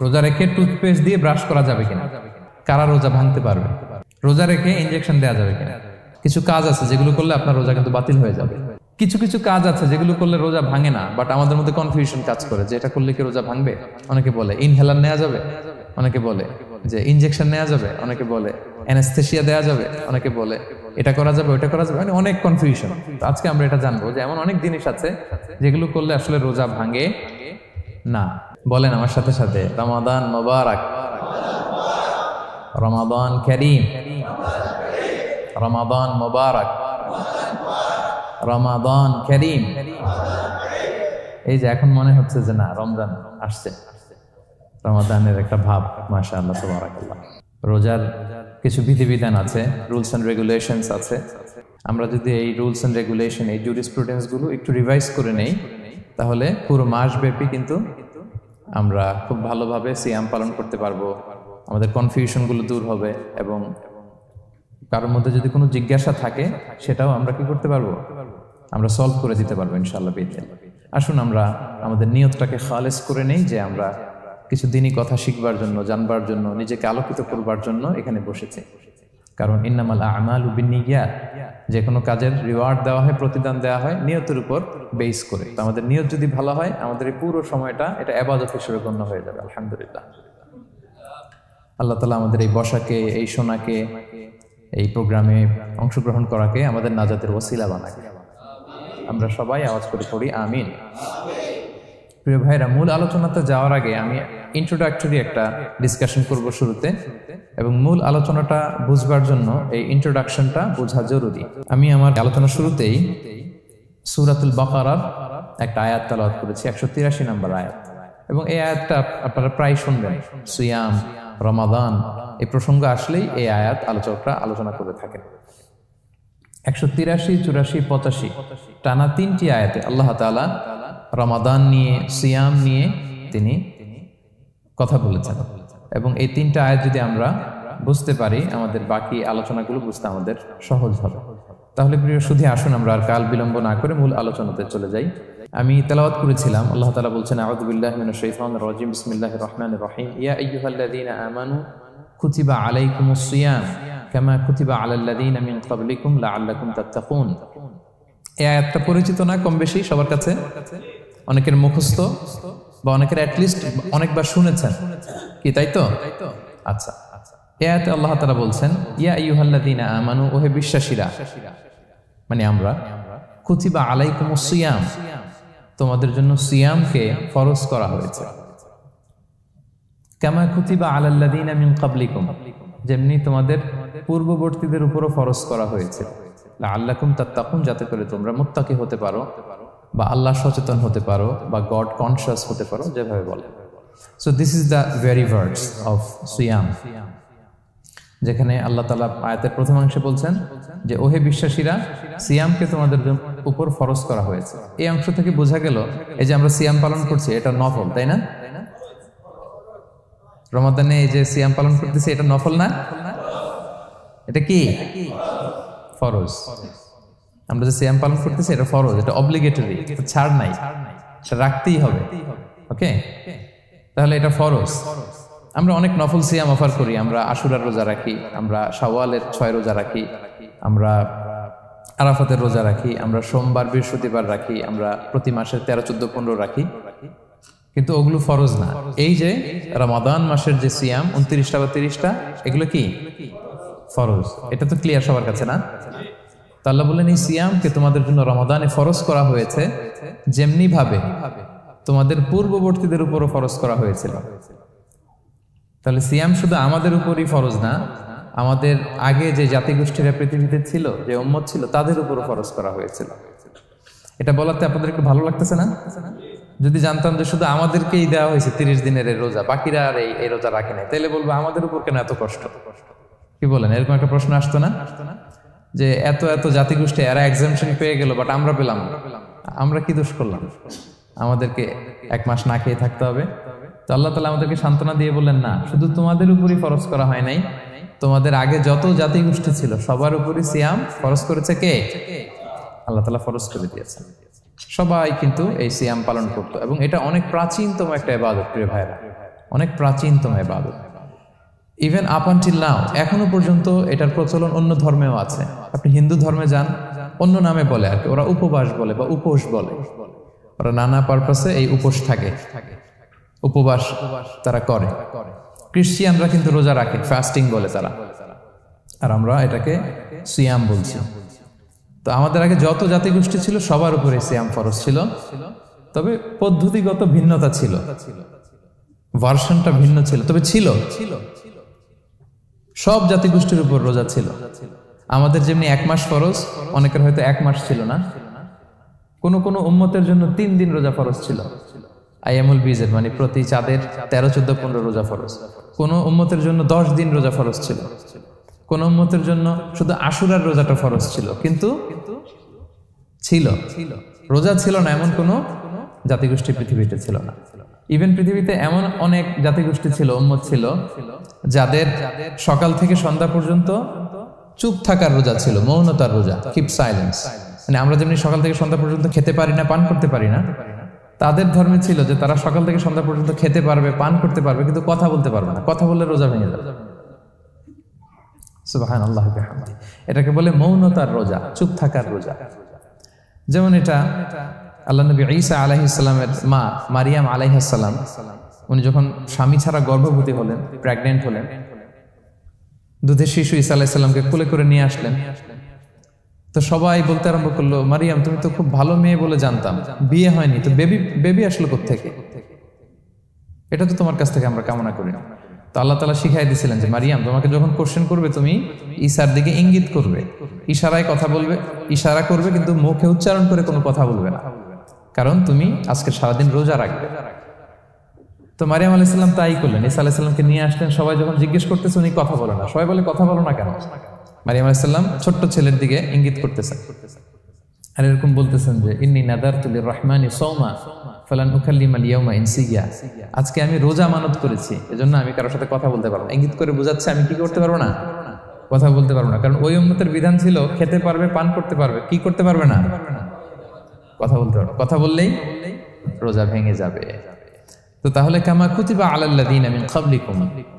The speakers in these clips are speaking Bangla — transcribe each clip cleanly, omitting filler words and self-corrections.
রোজা রেখে টুথপেস্ট দিয়ে ব্রাশ করা যাবে কিনা, কারা রোজা ভাঙতে পারবে, রোজা রেখে ইনজেকশন দেওয়া যাবে কিনা। কিছু কাজ আছে যেগুলো করলে আপনার রোজা কিন্তু বাতিল হয়ে যাবে। কিছু কিছু কাজ আছে যেগুলো করলে রোজা ভাঙে না, বাট আমাদের মধ্যে কনফিউশন কাজ করে যে এটা করলে কি রোজা ভাঙবে। অনেকে বলে ইনহেলার নেওয়া যাবে, অনেকে বলে যে ইনজেকশন নেওয়া যাবে, অনেকে বলে অ্যানেস্থেসিয়া দেওয়া যাবে, অনেকে বলে এটা করা যাবে ওইটা করা যাবে, মানে অনেক কনফিউশন। তো আজকে আমরা এটা জানবো যে এমন অনেক জিনিস আছে যেগুলো করলে আসলে রোজা ভাঙে না। বলেন আমার সাথে সাথে, রমাদান মোবারক, রমাদান কারীম, রমাদান মোবারক, রমাদান কারীম। এই যে এখন মনে হচ্ছে যে না রমজান আসছে, রমাদানের একটা ভাব, মাশাআল্লাহ তাবারাকাল্লাহ। রোজার কিছু বিধিবিধান আছে, রুলস এন্ড রেগুলেশনস আছে। আমরা যদি এই রুলস এন্ড রেগুলেশন, এই জুরিসপ্রুডেন্স গুলো একটু রিভাইজ করে নেই, তাহলে পুরো মাস ব্যাপী কিন্তু আমরা খুব ভালোভাবে সিয়াম পালন করতে পারবো। আমাদের কনফিউশন গুলো দূর হবে এবং কারোর মধ্যে যদি কোনো জিজ্ঞাসা থাকে সেটাও আমরা কি করতে পারবো, আমরা সলভ করে দিতে পারবো ইনশাআল্লাহ বিইذনিল্লাহ। আসুন আমরা আমাদের নিয়তটাকে খালেস করে নেই যে আমরা কিছু দিনই কথা শিখবার জন্য, জানবার জন্য, নিজেকে আলোকিত করবার জন্য এখানে বসেছি। কারণ ইন্নামাল আমালু বিন্নিয়াত, যে কোনো কাজের রিওয়ার্ড দেওয়া হয়, প্রতিদান দেওয়া হয় নিয়তের উপর বেস করে। তো আমাদের নিয়ত যদি ভালো হয়, আমাদের এই পুরো সময়টা এটা ইবাদত হিসেবে গণ্য হয়ে যাবে আলহামদুলিল্লাহ। আল্লাহ তাআলা আমাদের এই বসাকে, এই শোনাকে, এই প্রোগ্রামে অংশগ্রহণ করাকে আমাদের নাজাতের ওসিলা বানাকে। আমরা সবাই আওয়াজ করে পড়ি আমিন। প্রিয় ভাইরা, মূল আলোচনাতে যাওয়ার আগে আমি ইন্ট্রোডাক্টরি একটা ডিসকাশন করব শুরুতে, এবং মূল আলোচনাটা বুঝবার জন্য এই ইন্ট্রোডাকশনটা বোঝা জরুরি। আমি আমার আলোচনা শুরুতেই সূরাতুল বাকারার একটা আয়াত তেলাওয়াত করেছি, 183 নম্বর আয়াত, এবং এই আয়াতটা আপনারা প্রায় শুনবেন। সিয়াম, রমাদান এই প্রসঙ্গ আসলেই এই আয়াত আলোচকরা আলোচনা করে থাকেন। 183, 84, 85 টানা 3টি আয়াতে আল্লাহ তাআলা রমাদান নিয়ে, সিয়াম নিয়ে তিনি কথা বলেছেন, এবং এই 3টা আয়াত যদি আমরা বুঝতে পারি, আমাদের বাকি আলোচনাগুলো বুঝতে আমাদের সহজ হবে। তাহলে প্রিয় সুধী, আসুন আমরা আর কাল বিলম্ব না করে মূল আলোচনাতে চলে যাই। আমি তেলাওয়াত করেছিলাম, আল্লাহ তাআলা বলছেন, আউযু বিল্লাহি মিনাশ শাইতানির রাজীম, বিসমিল্লাহির রহমানির রহিম, ইয়া আইয়ুহাল্লাযীনা আমানু কুতিবা আলাইকুমুস সিয়াম কামা কুতিবা আলাল্লাযীনা মিন ক্বাবলিকুম লাআল্লাকুম তাত্তাকুন। এই আয়াতটা পরিচিত না কম বেশি সবার কাছে? অনেকের মুখস্থ বা অনেকের অ্যাটলিস্ট অনেকবার শুনেছেন কি, তাই তো? আচ্ছা, এই আয়াতে আল্লাহ তাআলা বলছেন, ইয়া আইয়ুহাল্লাযীনা আমানু, ওহে বিশ্বাসীরা, মানে আমরা, কুতিবা আলাইকুমুস সিয়াম, তোমাদের জন্য সিয়ামকে ফরজ করা হয়েছে, কামা কুতিবা আলাল্লাযীনা মিন ক্বাবলিকুম, যেমনি তোমাদের পূর্ববর্তীদের উপরও ফরজ করা হয়েছে, লাআল্লাকুম তাত্তাকুন, যাতে করে তোমরা মুত্তাকি হতে পারো বা আল্লাহ সচেতন হতে পারো বা গড কনশাস হতে পারো, যেভাবে বলে। So this is the very verse of সিয়াম, যেখানে আল্লাহ তাআলা আয়াতের প্রথমাংশে বলছেন যে ওহে বিশ্বাসীরা, সিয়ামকে তোমাদের উপর ফরজ করা হয়েছে। এই অংশ থেকে বোঝা গেল এই যে আমরা সিয়াম পালন করছি এটা নফল, তাই না? রমাদানে এই যে সিয়াম পালন করতেছি এটা নফল না, এটা কি ফরজ। আমরা যে সিয়াম পালন করতেছি এটা ফরজ, এটা অব্লিগেটরি, এটা ছাড় নাই, এটা রাখতেই হবে। ওকে, তাহলে এটা ফরজ। আমরা অনেক নফল সিয়াম অফার করি, আমরা আশুরার রোজা রাখি, আমরা শাওয়ালের 6 রোজা রাখি, আমরা আরাফাতের রোজা রাখি, আমরা সোমবার বৃহস্পতিবার রাখি, আমরা প্রতি মাসের 13, 14, 15 রাখি, কিন্তু ওগুলো ফরজ না। এই যে রমাদান মাসের যে সিয়াম 29টা বা 30টা, এগুলো কি ফরজ? এটা তো ক্লিয়ার সবার কাছে না? তো আল্লাহ বললেন এই সিয়ামকে তোমাদের জন্য রমাদানে ফরজ করা হয়েছে, যেমনি ভাবে তোমাদের পূর্ববর্তীদের উপরও ফরজ করা হয়েছিল। তাহলে সিয়াম শুধু আমাদের উপরই ফরজ না, আমাদের আগে যে জাতিগোষ্ঠীরা পৃথিবীতে ছিল, যে উম্মত ছিল, তাদের উপরও ফরজ করা হয়েছিল। এটা বলাতে আপনাদের একটু ভালো লাগতেছে না? যদি জানতাম যে শুধু আমাদেরকেই দেওয়া হয়েছে 30 দিনের এই রোজা, বাকিরা আর এই রোজা রাখে নাই, তাহলে বলবো আমাদের উপর কেন এত কষ্ট? কি বলেন? এরকম একটা প্রশ্ন আসতো না যে এত এত জাতিগোষ্ঠী এরা এক্সাম্পশন পেয়ে গেল, বাট আমরা পেলাম না, আমরা কি দোষ করলাম? আমাদেরকে 1 মাস না খেয়ে থাকতে হবে? তো আল্লাহ তাআলা আমাদেরকে সান্ত্বনা দিয়ে বললেন, না, শুধু তোমাদের উপরই ফরজ করা হয় নাই, তোমাদের আগে যত জাতিগোষ্ঠী ছিল সবার উপরই সিয়াম ফরজ করেছে কে? আল্লাহ তাআলা ফরজ করে দিয়েছেন। সবাই কিন্তু এই সিয়াম পালন করতো, এবং এটা অনেক প্রাচীনতম একটা ইবাদত প্রিয় ভাইরা। অনেক প্রাচীনতম ইবাদত। ইভেন আপ আনটিল নাও, এখনো পর্যন্ত এটার প্রচলন অন্য ধর্মেও আছে। আপনি হিন্দু ধর্মে যান, অন্য নামে বলে আর কি, ওরা উপবাস বলে বা উপোস বলে। ওরা নানা পারপাসে এই উপোস থাকে, উপবাস তারা করে। ক্রিশ্চিয়ানরা কিন্তু রোজা রাখে, ফাস্টিং বলে তারা, আর আমরা এটাকে সিয়াম বলছি। তো আমাদের আগে যত জাতিগোষ্ঠী ছিল সবার উপরে সিয়াম ফরজ ছিল, তবে পদ্ধতিগত ভিন্নতা ছিল, ভার্সনটা ভিন্ন ছিল, তবে ছিল। সব জাতিগোষ্ঠীর উপর রোজা ছিল। আমাদের যেমনি 1 মাস ফরজ, অনেকের হয়তো 1 মাস ছিল না। কোন কোন উম্মতের জন্য 3 দিন রোজা ফরজ ছিল, আইয়ামুল বীজের, মানে প্রতি চাঁদের 13, 14, 15 রোজা ফরজ। কোন উম্মতের জন্য 10 দিন রোজা ফরজ ছিল, কোন উম্মতের জন্য শুধু আশুরার রোজাটা ফরজ ছিল। কিন্তু ছিল, রোজা ছিল না এমন কোন জাতিগোষ্ঠী পৃথিবীতে ছিল না। ইভেন পৃথিবীতে এমন অনেক জাতিগোষ্ঠী ছিল, উম্মত ছিল, যাদের সকাল থেকে সন্ধ্যা পর্যন্ত চুপ থাকার রোজা ছিল, মৌনতার রোজা, কিপ সাইলেন্স। মানে আমরা যেমনি সকাল থেকে সন্ধ্যা পর্যন্ত খেতে পারি না, পান করতে পারি না, তাদের ধর্মে ছিল যে তারা সকাল থেকে সন্ধ্যা পর্যন্ত খেতে পারবে, পান করতে পারবে, কিন্তু কথা বলতে পারবে না। কথা বললে রোজা ভেঙে যাবে। সুবহানাল্লাহ বিহামদিহি। এটাকে বলে মৌনতার রোজা, চুপ থাকার রোজা। যেমন এটা আল্লাহ নবী ঈসা আলাইহিস সালামের মা মারিয়াম আলাইহিস সালাম, উনি যখন স্বামী ছাড়া গর্ভবতী হলেন, প্রেগন্যান্ট হলেন, দুধের শিশু ঈসা আলাইহিস সালামকে কোলে করে নিয়ে আসলেন। তো সবাই বলতে আরম্ভ করলো, মারিয়াম তুমি তো খুব ভালো মেয়ে বলে জানতাম, বিয়ে হয়নি, তো বেবি আসলো কোত্থেকে? এটা তো তোমার কাছ থেকে আমরা কামনা করি না। তো আল্লাহ তাআলা শিখাই দিয়েছিলেন যে মারিয়াম, তোমাকে যখন কোশ্চেন করবে তুমি ঈসার দিকে ইঙ্গিত করবে, ইশারায় কথা বলবে, ইশারা করবে, কিন্তু মুখে উচ্চারণ করে কোনো কথা বলবে না, কারণ তুমি আজকে সারাদিন রোজা রাখবে। তো মারিয়াম আলাইহিস সালাম তাই করলেন, ঈসা আলাইহিস সালামকে নিয়ে আসলেন। সবাই যখন জিজ্ঞেস করতেছে উনি কথা বলে না, সবাই বলে কথা বলো না কেন? মারিয়াম আলাইহিস সালাম ছোট্ট ছেলের দিকে ইঙ্গিত করতেছেন আর এরকম বলতেছেন যে ইন্নী নাদারতু লিররহমানি সাওমা ফালান উকাল্লিমাল ইয়াওমা ইনসিয়া, আজকে আমি রোজা মানত করেছি, এজন্য আমি কারোর সাথে কথা বলতে পারবো না। ইঙ্গিত করে বোঝাচ্ছে আমি কি করতে পারবো না, কথা বলতে পারবো না। কারণ ওই উম্মতের বিধান ছিল খেতে পারবে, পান করতে পারবে, কি করতে পারবে না, কথা বলতে পারবে। কথা বললেই রোজা ভেঙে যাবে। তো তাহলে কামা কুতিবা আলাল্লাযিনা মিন ক্বাবলিকুম,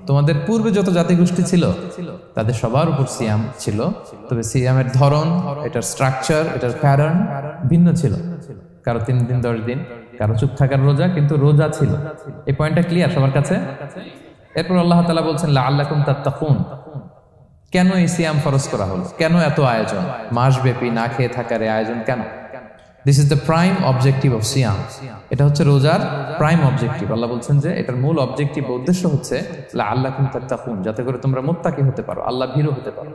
তোমাদের পূর্বে যত জাতিগোষ্ঠী ছিল তাদের সবার উপর সিয়াম ছিল, তবে সিয়ামের ধরন, এটার স্ট্রাকচার, এটার প্যাটার্ন ভিন্ন ছিল। কারো 3 দিন 10 দিন, কারো চুপ থাকার রোজা, কিন্তু রোজা ছিল। এই পয়েন্টটা ক্লিয়ার সবার কাছে? এরপর আল্লাহ তাআলা বলছেন লাআল্লাকুম তাত্তাকুন, কেন এই সিয়াম ফরজ করা হলো, কেন এত আয়োজন, মাসব্যাপী না খেয়ে থাকার এই আয়োজন কেন? This is the prime objective of সিয়াম। এটা হচ্ছে রোজার প্রাইম অবজেক্টিভ। আল্লাহ বলছেন যে এটার মূল অবজেক্টিভ, উদ্দেশ্য হচ্ছে লাআল্লাকুম তাত্তাকুন, যাতে করে তোমরা মুত্তাকি হতে পারো, আল্লাহ ভীরু হতে পারো।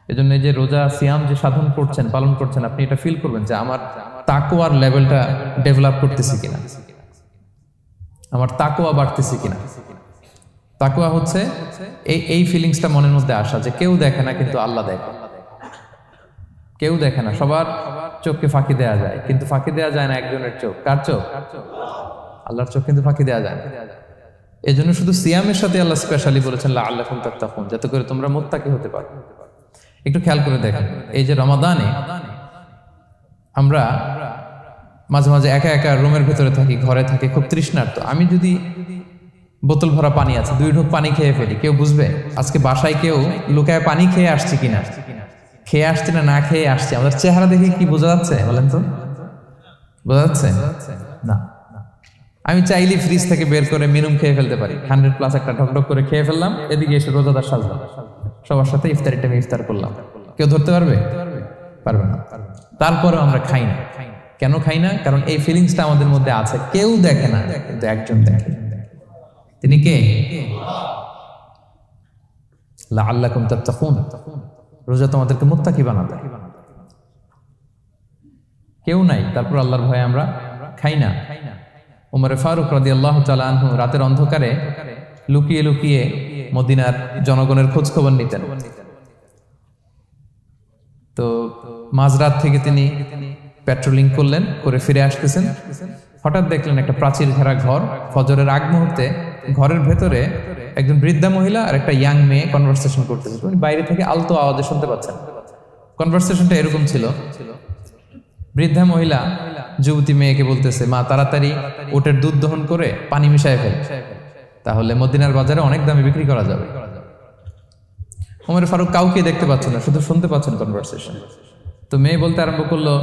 এজন্য এই যে রোজা সিয়াম যে সাধন করছেন, পালন করছেন, আপনি এটা ফিল করবেন যে আমার তাকওয়ার লেভেলটা ডেভেলপ করতেছি কিনা, আমার তাকওয়া বাড়তেছে কিনা। তাকওয়া হচ্ছে এই ফিলিংসটা মনের মধ্যে আসা যে কেউ দেখে না কিন্তু আল্লাহ দেখে। কেউ দেখে না, সবার চোখকে ফাঁকি দেওয়া যায়, কিন্তু ফাঁকি দেওয়া যায় না একজনের চোখ। কার চোখ? আল্লাহর চোখ কিন্তু ফাঁকি দেওয়া যায় না। এই জন্য শুধু সিয়ামের সাথে আল্লাহ স্পেশালি বলেছেন লাআল্লাকুম তাত্তাকুন, যাতে করে তোমরা মুত্তাকি হতে পারো। একটু খেয়াল করে দেখেন, এই যে রমাদানে আমরা মাঝে মাঝে একা একা রুমের ভেতরে থাকি, ঘরে থাকি, খুব তৃষ্ণার্ত। আমি যদি বোতল ভরা পানি আছে, 2 ঢোক পানি খেয়ে ফেলি, কেউ বুঝবে? আজকে বাসায় কেউ লুকায় পানি খেয়ে আসছে কিনা, খেয়ে আসছে না না খেয়ে আসছে, আমাদের চেহারা দেখে কি বোঝা যাচ্ছে বলেন তো? বোঝা যাচ্ছে না। আমি চাইলে ফ্রিজ থেকে বের করে মিনুম খেয়ে ফেলতে পারি, 100+ একটা ঢকঢক করে খেয়ে ফেললাম, এদিকে এসে রোজাদার সাজলাম, সবার সাথে ইফতারি টাইমে ইফতার করলাম। কেউ ধরতে পারবে? পারবে না। তারপরেও আমরা খাই না। কেন খাই না? কারণ এই ফিলিংসটা আমাদের মধ্যে আছে, কেউ দেখে না কিন্তু একজন দেখে। তিনি কে? লাআল্লাকুম তাত্তাকুন, রোজা তোমাদেরকে মুত্তাকি বানাবে। কেউ নাই, তারপর আল্লাহর ভয়ে আমরা খাই না। ওমর ফারুক রাদিয়াল্লাহু তাআলা আনহু রাতের অন্ধকারে লুকিয়ে লুকিয়ে মদিনার জনগণের খোঁজ খবর নিতেন। তো মাঝরাত থেকে তিনি পেট্রোলিং করলেন, করে ফিরে আসতেছেন, হঠাৎ দেখলেন একটা প্রাচীর ঘেরা ঘর। ফজরের আগ মুহূর্তে ঘরের ভেতরে একজন বৃদ্ধা মহিলা আর একটা ইয়াং মেয়ে কনভারসেশন করতেছে। উনি বাইরে থেকে আলতো আওয়াজে শুনতে পাচ্ছেন। কনভারসেশনটা এরকম ছিল, বৃদ্ধা মহিলা যুবতী মেয়েকে বলতেছে, মা তাড়াতাড়ি ওটের দুধ দহন করে পানি মিশায় ফেল। তাহলে মদিনার বাজারে অনেক দামে বিক্রি করা যাবে। ওমর ফারুক কাউকে দেখতে পাচ্ছেন না, শুধু শুনতে পাচ্ছেন কনভারসেশন। তো মেয়ে বলতে আরম্ভ করলো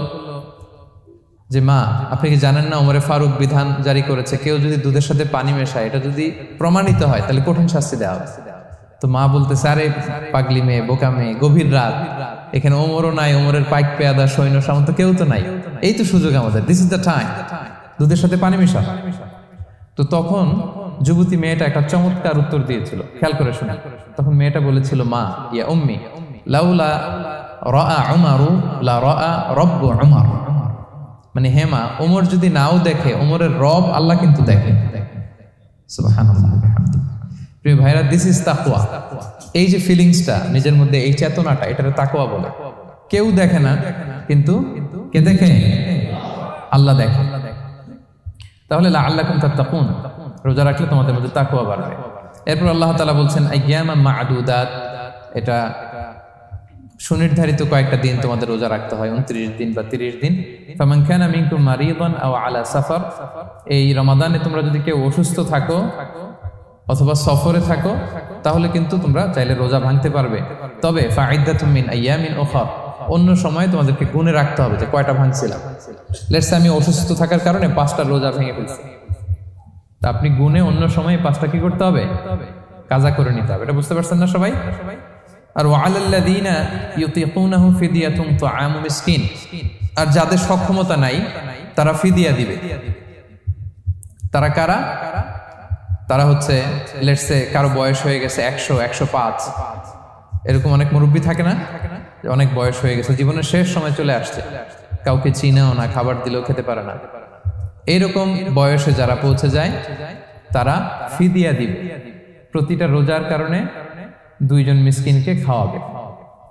যে মা, আপনি কি জানেন না ওমর ফারুক বিধান জারি করেছে, কেউ যদি দুধের সাথে পানি মেশায়, এটা যদি প্রমাণিত হয় তাহলে কঠিন শাস্তি দেওয়া হবে। তো মা বলতেছে, আরে পাগলি মেয়ে, বোকা মেয়ে, গভীর রাত, এখানে ওমরও নাই, ওমরের পাইক পেয়াদা সৈন্য সামন্ত কেউ তো নাই, এই তো সুযোগ আমাদের, দিস ইজ দ্য টাইম, দুধের সাথে পানি মেশা। তো তখন যুবতী মেয়েটা একটা চমৎকার উত্তর দিয়েছিল, খেয়াল করে শুনে। তখন মেয়েটা বলেছিল, মা ইয়া উম্মি লাউলা রাআ উমারু লা রাআ রব্বু উমর, মানে হে মা, ওমর যদি নাও দেখে, ওমরের রব আল্লাহ কিন্তু দেখে। সুবহানাল্লাহ বিহামদিহি। প্রিয় ভাইরা, দিস ইজ তাকওয়া। এই যে ফিলিংসটা নিজের মধ্যে, এই চেতনাটা, এটারে তাকওয়া বলে। কেউ দেখে না, কিন্তু কে দেখে? আল্লাহ দেখে। তাহলে লাআল্লাকুম তাত্তাকুন, রোজা রাখলে তোমাদের মধ্যে তাকওয়া বাড়বে। এরপর আল্লাহ তাআলা বলছেন আইয়ামান মা'দুদাত, এটা সুনির্ধারিত কয়েকটা দিন তোমাদের রোজা রাখতে হয়, 29 দিন বা 30 দিন। ফামান কানা মিনকুম মারিদান আও আলা সাফার, এই রমাদানে তোমরা যদি কেউ অসুস্থ থাকো অথবা সফরে থাকো, তাহলে কিন্তু তোমরা চাইলে রোজা ভাঙতে পারবে। তবে ফাইদ্দাতুম মিন আইয়ামিন উখর, অন্য সময় তোমাদেরকে গুনে রাখতে হবে যে কয়টা ভাঙছিলাম। লেটস সে আমি অসুস্থ থাকার কারণে 5টা রোজা ভেঙে ফেলছি, তা আপনি গুনে অন্য সময় 5টা কি করতে হবে? কাজা করে নিতে হবে। এটা বুঝতে পারছেন না সবাই? আর ওয়ালাল্লাযীনা ইউতিকুনাহু ফিদিয়াতুন তুআমু মিসকিন, আর যাদের সক্ষমতা নাই তারা ফিদিয়া দিবে। তারা কারা? তারা হচ্ছে লেটস সে কারো বয়স হয়ে গেছে 100, 105, এরকম অনেক মুরব্বী থাকে না, অনেক বয়স হয়ে গেছে, জীবনের শেষ সময় চলে আসছে, কাউকে চিনেও না, খাবার দিলেও খেতে পারে না, এইরকম বয়সে যারা পৌঁছে যায় তারা ফিদিয়া দিবে। প্রতিটা রোজার কারণে 2 জন মিসকিনকে খাওয়াবে।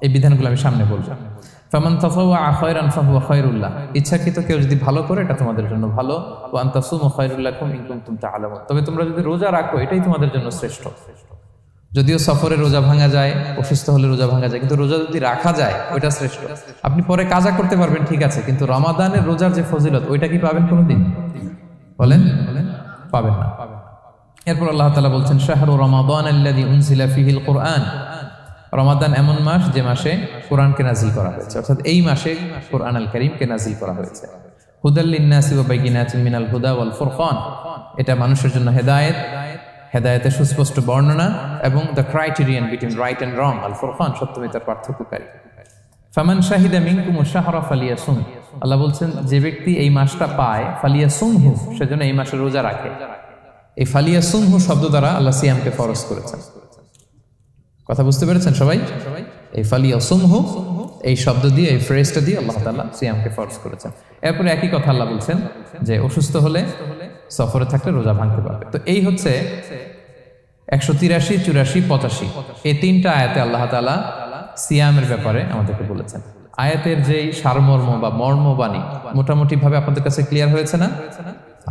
এই বিধানগুলো আমি সামনে বলবো। ফামান তাতাওয়া খায়রান ফাহুয়া খায়রুল লাহ, ইচ্ছাকৃত কেউ যদি ভালো করে এটা তোমাদের জন্য ভালো। ওয়া আন তাসুমু খায়রুল লাকুম ইন কুনতুম তা'লামুন, তবে তোমরা যদি রোজা রাখো এটাই তোমাদের জন্য শ্রেষ্ঠ। যদিও সফরে রোজা ভাঙা যায়, অসুস্থ হলে রোজা ভাঙা যায়, কিন্তু রোজা যদি রাখা যায় ওইটা শ্রেষ্ঠ। আপনি পরে কাজা করতে পারবেন, ঠিক আছে, কিন্তু রমাদানের রোজার যে ফজিলত ওইটা কি পাবেন কোনোদিন? বলেন, পাবেন না। এরপর আল্লাহ তাআলা বলছেন শাহরু রমাদান আল্লাযী উনজিলা ফীহিল কুরআন, রমাদান এমন মাস যে মাসে কোরআনকে নাজিল করা হয়েছে, অর্থাৎ এই মাসে কোরআন আল কারীমকে নাজিল করা হয়েছে। হুদাল লিন-নাসি ওয়া বাইয়িনাতিন মিনাল হুদা ওয়াল ফুরকান, এটা মানুষের জন্য হেদায়েত, হেদায়েতের সুস্পষ্ট বর্ণনা, এবং the criterion between right and wrong, আল ফুরকান সত্যমিতার পার্থক্যকারী। ফামান শাহিদা মিনকুমুশ শাহরা ফালিয়াসুম, আল্লাহ বলছেন যে ব্যক্তি এই মাসটা পায়, ফালিয়াসুমহু, সেজন্য এই মাসে রোজা রাখে। এই ফালিয়াসুমহু শব্দ দ্বারা আল্লাহ সিয়ামকে ফরজ করেছেন। কথা বুঝতে পেরেছেন সবাই? এই ফালিয়াসুমহু এই শব্দ দিয়ে, এই ফ্রেজটা দিয়ে আল্লাহ তাআলা সিয়ামকে ফরজ করেছেন। এরপরে একই কথা আল্লাহ বলছেন যে অসুস্থ হলে, সফরে থাকলে রোজা ভাঙতে পারবে। তো এই হচ্ছে 183, 84, 85 এই 3টা আয়াতে আল্লাহ তাআলা সিয়ামের ব্যাপারে আমাদেরকে বলেছেন। আয়াতের যেই সারমর্ম বা মর্মবাণী মোটামুটি ভাবে আপনাদের কাছে ক্লিয়ার হয়েছে না?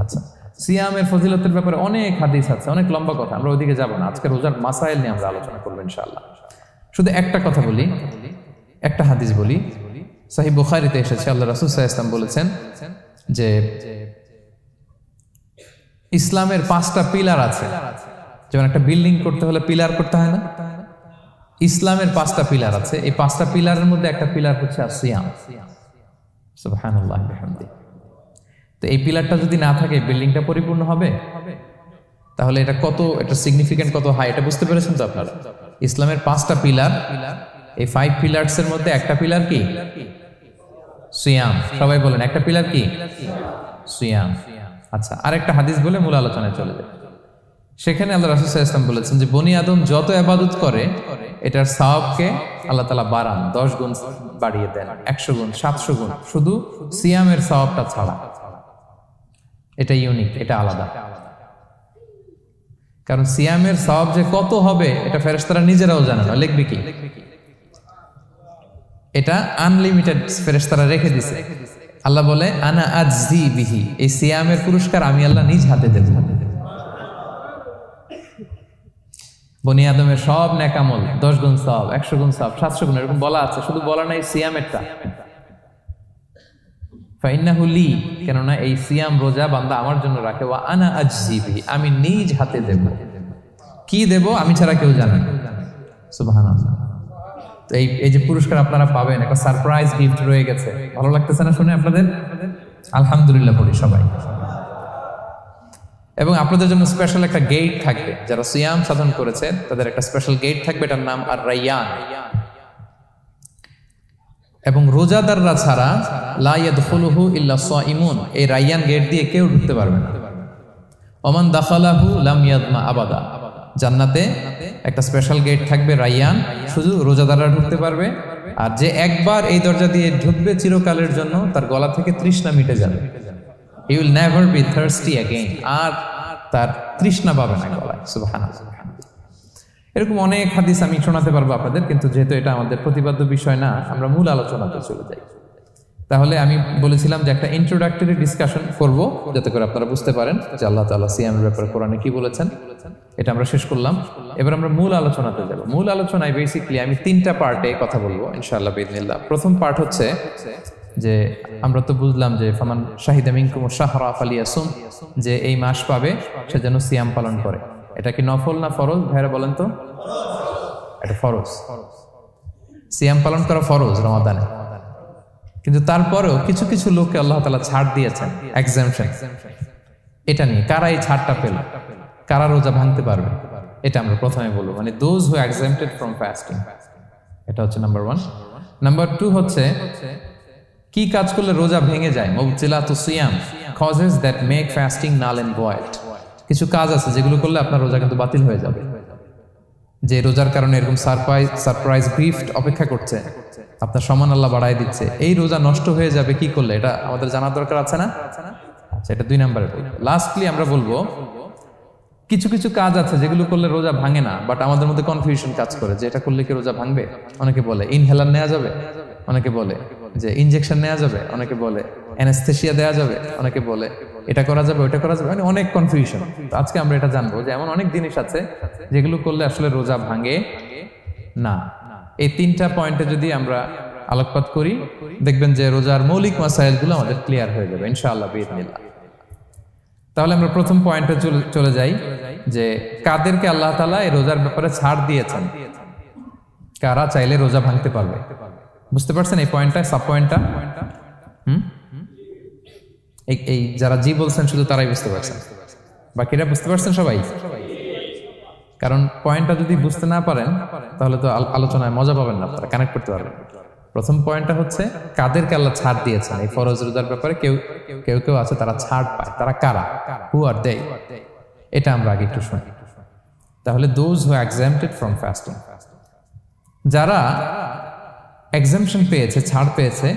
আচ্ছা, সিয়ামের ফজিলতের ব্যাপারে অনেক হাদিস আছে, অনেক লম্বা কথা, আমরা ওইদিকে যাব না। আজকে রোজার মাসাইল নিয়ে আমরা আলোচনা করবো ইনশাআল্লাহ। শুধু একটা কথা বলি, একটা হাদিস বলি। সহিহ বুখারীতে এসেছে, আল্লাহ রাসূল সাল্লাল্লাহু আলাইহি ওয়াসাল্লাম বলেছেন যে ইসলামের 5টা পিলার আছে। যেমন একটা বিল্ডিং করতে হলে পিলার করতে হয় না, ইসলামের 5টা পিলার আছে। এই 5টা পিলারের মধ্যে একটা পিলার হচ্ছে সিয়াম। সুবহানাল্লাহ বিহামদিহি। তো এই পিলারটা যদি না থাকে বিল্ডিংটা পরিপূর্ণ হবে? তাহলে এটা কত, এটা সিগনিফিকেন্ট কত হাই, এটা বুঝতে পেরেছেন তো আপনারা? ইসলামের 5টা পিলার, এই 5 পিলারস এর মধ্যে একটা পিলার কি? সিয়াম। সবাই বলেন, একটা পিলার কি? সিয়াম। আচ্ছা, আরেকটা হাদিস বলে মূল আলোচনায় চলে যায়। সেখানে আল্লাহ রাসূল সাল্লাল্লাহু আলাইহি ওয়াসাল্লাম বলেছেন যে বনি আদম যত ইবাদত করে এটার সওয়াবকে আল্লাহ তাআলা বাড়ান, 10 গুণ বাড়িয়ে দেন, 100 গুণ, 700 গুণ, শুধু সিয়ামের সওয়াবটা ছাড়া। এটা ইউনিক, এটা আলাদা। কারণ সিয়ামের সওয়াব যে কত হবে এটা ফেরেশতারা নিজেরাও জানে না, লিখবে কি? এটা আনলিমিটেড ফেরেশতারা রেখে দিয়েছে। আল্লাহ বলে আনা আজজি বিহি, এই সিয়ামের পুরস্কার আমি আল্লাহ নিজ হাতে দেব। বনি আদমের সব নেক আমল 10 গুণ সওয়াব, 100 গুণ সওয়াব, 700 গুণ, এরকম বলা আছে, শুধু বলা নাই সিয়ামেরটা। ফাইন্নাহু লি, কেননা এই সিয়াম রোজা বান্দা আমার জন্য রাখে, ওয়া আনা আজজি বিহি, আমি নিজ হাতে দেব। কি দেব আমি ছাড়া কেউ জানে না। সুবহানাল্লাহ। তো এই যে পুরস্কার আপনারা পাবেন, একটা সারপ্রাইজ গিফট রয়ে গেছে। ভালো লাগতেছে না শুনে আপনাদের? আলহামদুলিল্লাহ বলি সবাই। এবং আপনাদের জন্য স্পেশাল একটা গেট থাকবে, যারা সিয়াম সাধন করেছে তাদের একটা স্পেশাল গেট থাকবে, এটার নাম আর রাইয়ান। এবং রোজাদাররা ছাড়া লা ইয়াদখুলুহু ইল্লা সাইমুন, এই রাইয়ান গেট দিয়ে কেউ ঢুকতে পারবে না। ওমান দাখালাহু লাম ইয়াদমা আবাদা, জান্নাতে একটা স্পেশাল গেট থাকবে রাইয়ান, শুধু রোজাদাররা ঢুকতে পারবে। আর যে একবার এই দরজা দিয়ে ঢুকবে চিরকালের জন্য তার গলা থেকে তৃষ্ণা মিটে যাবে। He will never be thirsty again, আর তার তৃষ্ণা পাবে না গলায়। সুবহানাল্লাহ। এরকম অনেক হাদিস আমি শোনাতে পারবো আপনাদের, কিন্তু যেহেতু এটা আমাদের প্রতিপাদ্য বিষয় না, আমরা মূল আলোচনাতে চলে যাই। তাহলে আমি বলেছিলাম যে একটা ইন্ট্রোডাক্টরি ডিসকাশন করব, যাতে করে আপনারা বুঝতে পারেন যে আল্লাহ তাআলা সিয়ামের ব্যাপারে কোরআনে কি বলেছেন। এটা আমরা শেষ করলাম, এবার আমরা মূল আলোচনাতে যাব। মূল আলোচনায় বেসিক্যালি আমি 3টা পার্টে কথা বলবো ইনশাআল্লাহ বিইذনিল্লাহ। প্রথম পার্ট হচ্ছে যে আমরা তো বুঝলাম যে ফামান শাহিদা মিনকুম শাহরা ফালিয়াসুম, যে এই মাস পাবে সে যেন সিয়াম পালন করে। এটা কি নফল না ফরজ ভাইরা বলেন তো? এটা ফরজ। সিয়াম পালন করা ফরজ রমাদানে, কিন্তু তারপরেও কিছু কিছু লোককে আল্লাহ তাআলা ছাড় দিয়েছেন, এক্সাম্পশন। এটা নিয়ে কারা এই ছাড়টা পেল, কারা রোজা ভাঙতে পারবে, এটা আমরা প্রথমে বলবো। মানে দোজ হু এক্সাম্পটেড ফ্রম ফাস্টিং, এটা হচ্ছে নাম্বার 1। নাম্বার 2 হচ্ছে কি কাজ করলে রোজা ভেঙে যায়। মুবতিলাতুস সিয়াম, causes that make fasting null and void. কিছু কাজ আছে যেগুলো করলে আপনার রোজা কিন্তু বাতিল হয়ে যাবে। যে রোজার কারণে এরকম সারপ্রাইজ গিফট অপেক্ষা করছে, আপনার সমান আল্লাহ বাড়ায় দিচ্ছে, এই রোজা নষ্ট হয়ে যাবে কি করলে, এটা আমাদের জানার দরকার আছে না? আচ্ছা, এটা 2 নম্বরে। লাস্টলি আমরা বলবো কিছু কিছু কাজ আছে যেগুলো করলে রোজা ভাঙে না, বাট আমাদের মধ্যে কনফিউশন কাজ করে যে এটা করলে কি রোজা ভাঙবে। অনেকে বলে ইনহেলার নেওয়া যাবে, অনেকে বলে যে ইনজেকশন নেওয়া যাবে, অনেকে বলে অ্যানেস্থেসিয়া দেওয়া যাবে, অনেকে বলে এটা করা যাবে ওইটা করা যাবে, মানে অনেক কনফিউশন। তো আজকে আমরা এটা জানবো যে এমন অনেক জিনিস আছে যেগুলো করলে আসলে রোজা ভাঙে না। এই 3টা পয়েন্টে যদি আমরা আলোকপাত করি, দেখবেন যে রোজার মৌলিক মাসাইলগুলো আমাদের ক্লিয়ার হয়ে যাবে ইনশাআল্লাহ বিইذনিল্লাহ। তাহলে আমরা প্রথম পয়েন্টে চলে যাই যে কাদেরকে আল্লাহ তাআলা এই রোজার ব্যাপারে ছাড় দিয়েছেন, কারা চাইলে রোজা ভাঙতে পারবে। বুঝতে পারছেন এই পয়েন্টটা, সাব পয়েন্টটা? এই যারা জি বলছেন শুধু তারাই বুঝতে পারছেন, বাকিরা বুঝতে পারছেন সবাই? কারণ পয়েন্টটা যদি বুঝতে না পারেন তাহলে তো আলোচনায় মজা পাবেন না, আপনারা কানেক্ট করতে পারবেন। প্রথম পয়েন্টটা হচ্ছে কাদেরকে আল্লাহ ছাড় দিয়েছেন এই ফরজ রোজার ব্যাপারে। কেউ কেউ আছে তারা ছাড় পায়, তারা কারা? হু আর দে? এটা আমরা আগে একটু শুনি। তাহলে দোজ হু এক্সাম্পটেড ফ্রম ফাস্টিং, যারা এক্সাম্পশন পেয়েছে, ছাড় পেয়েছে,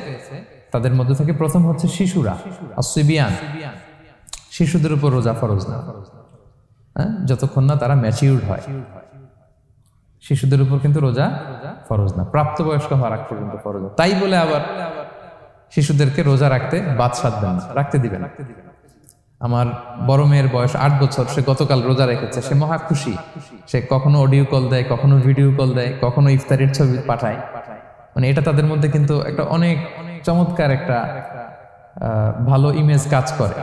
তাদের মধ্যে থেকে প্রথম হচ্ছে শিশুরা, আসিবিয়ান। শিশুদের উপর রোজা ফরজ না, যতক্ষণ না তারা ম্যাচিউরড হয়। শিশুদের উপর কিন্তু রোজা ফরজ না, প্রাপ্তবয়স্ক হওয়ার আগ পর্যন্ত ফরজ। তাই বলে আবার শিশুদেরকে রোজা রাখতে বাদ সাধবেন না, রাখতে দিবেন। আমার বড় মেয়ের বয়স 8 বছর, সে গতকাল রোজা রেখেছে, সে মহা খুশি। সে কখনো অডিও কল দেয়, কখনো ভিডিও কল দেয়, কখনো ইফতারির ছবি পাঠায়। মানে এটা তাদের মধ্যে কিন্তু একটা অনেক চমৎকার একটা ভালো ইমেজ কাজ করে।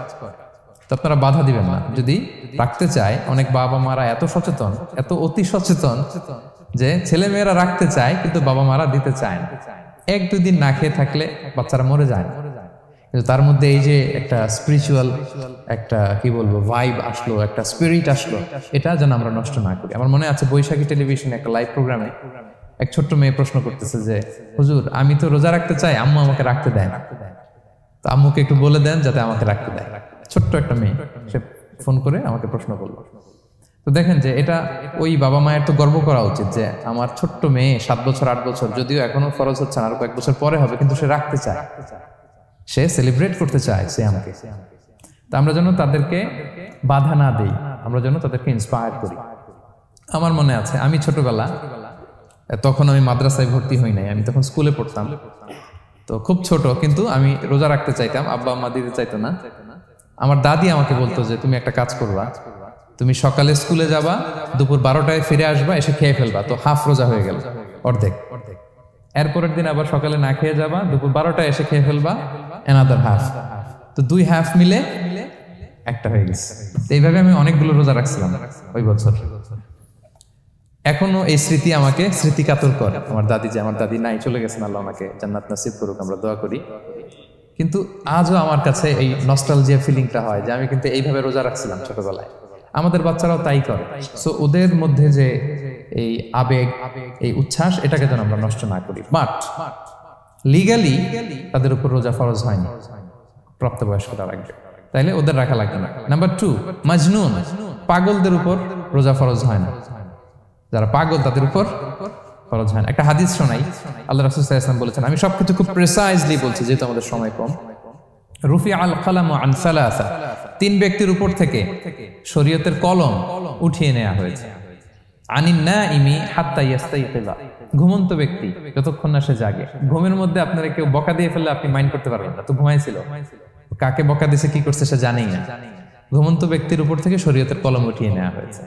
তো আপনারা বাধা দিবেন না যদি রাখতে চায়। অনেক বাবা মারা এত সচেতন, এত অতি সচেতন যে ছেলে মেয়েরা রাখতে চায় কিন্তু বাবা মারা দিতে চায় না। 1-2 দিন না খেয়ে থাকলে বাচ্চারা মরে যায় না, কিন্তু তার মধ্যে এই যে একটা স্পিরিচুয়াল একটা কি বলবো ভাইব আসলো, একটা স্পিরিট আসলো, এটা যেন আমরা নষ্ট না করি। আমার মনে আছে বৈশাখী টেলিভিশনে একটা লাইভ প্রোগ্রামে এক ছোট্ট মেয়ে প্রশ্ন করতেছে যে হুজুর আমি তো রোজা রাখতে চাই, আম্মু আমাকে রাখতে দেয় না, তো আম্মুকে একটু বলে দেন যাতে আমাকে রাখতে দেয়। ছোট্ট একটা মেয়ে, সে ফোন করে আমাকে প্রশ্ন করলো। তো দেখেন যে এটা ওই বাবা মায়ের তো গর্ব করা উচিত যে আমার ছোট্ট মেয়ে 7 বছর 8 বছর, যদিও এখনো ফরজ হচ্ছে না, আর কয়েক বছর পরে হবে, কিন্তু সে রাখতে চায়, সে সেলিব্রেট করতে চায় সে আমাকে। তা আমরা যেন তাদেরকে বাধা না দেই, আমরা যেন তাদেরকে ইন্সপায়ার করি। আমার মনে আছে আমি ছোটবেলা, তখন আমি মাদ্রাসায় ভর্তি হই নাই, আমি তখন স্কুলে পড়তাম। তো খুব ছোট, কিন্তু আমি রোজা রাখতে চাইতাম, আব্বা আম্মা দিতে চাইতো না। আমার দাদি আমাকে বলতো যে তুমি একটা কাজ করবা, তুমি সকালে স্কুলে যাবা, দুপুর 12টায় ফিরে আসবা, এসে খেয়ে ফেলবা, তো হাফ রোজা হয়ে গেল, অর্ধেক। এরপরের দিন আবার সকালে না খেয়ে যাবা, দুপুর 12টায় এসে খেয়ে ফেলবা, অ্যানাদার হাফ, তো 2 হাফ মিলে একটা হয়ে গেছে। এইভাবে আমি অনেকগুলো রোজা রাখছিলাম ওই বছর। এখনো এই স্মৃতি আমাকে স্মৃতিকাতর করে। আমার দাদি নাই, চলে গেছেন, আল্লাহ আমাকে জান্নাত নসিব করুক, আমরা দোয়া করি। কিন্তু আজও আমার কাছে এই নস্টালজিয়া ফিলিংটা হয় যে আমি কিন্তু এইভাবে রোজা রাখছিলাম ছোটবেলায়। আমাদের বাচ্চারাও তাই করে। সো ওদের মধ্যে যে এই আবেগ, এই উচ্ছ্বাস, এটাকে যেন আমরা নষ্ট না করি। বাট লিগালি তাদের উপর রোজা ফরজ হয়নি, প্রাপ্তবয়স্করা রাখবে, তাইলে ওদের রাখা লাগবে না। নাম্বার 2, মাজনুন, পাগলদের উপর রোজা ফরজ হয় না। যারা পাগল তাদের উপর ফরজ হয় না। একটা হাদিস শোনাই, আল্লাহ রাসূল সাল্লাল্লাহু আলাইহি ওয়াসাল্লাম বলেছেন, আমি সবকিছু খুব প্রিসাইজলি বলছি যেহেতু আমাদের সময় কম। রুফি আল কালামু আন সালাসা, 3 ব্যক্তির উপর থেকে শরীয়তের কলম উঠিয়ে নেওয়া হয়েছে। আনিন নাইমি হাত্তা ইয়াস্তাইকিযা, ঘুমন্ত ব্যক্তি যতক্ষণ না সে জাগে। ঘুমের মধ্যে আপনারা কেউ বকা দিয়ে ফেললে আপনি মাইন্ড করতে পারবেন না, তো ঘুমাইছিল, কাকে বকা দিয়েছে কি করছে সে জানেই না। ঘুমন্ত ব্যক্তির উপর থেকে শরীয়তের কলম উঠিয়ে নেওয়া হয়েছে।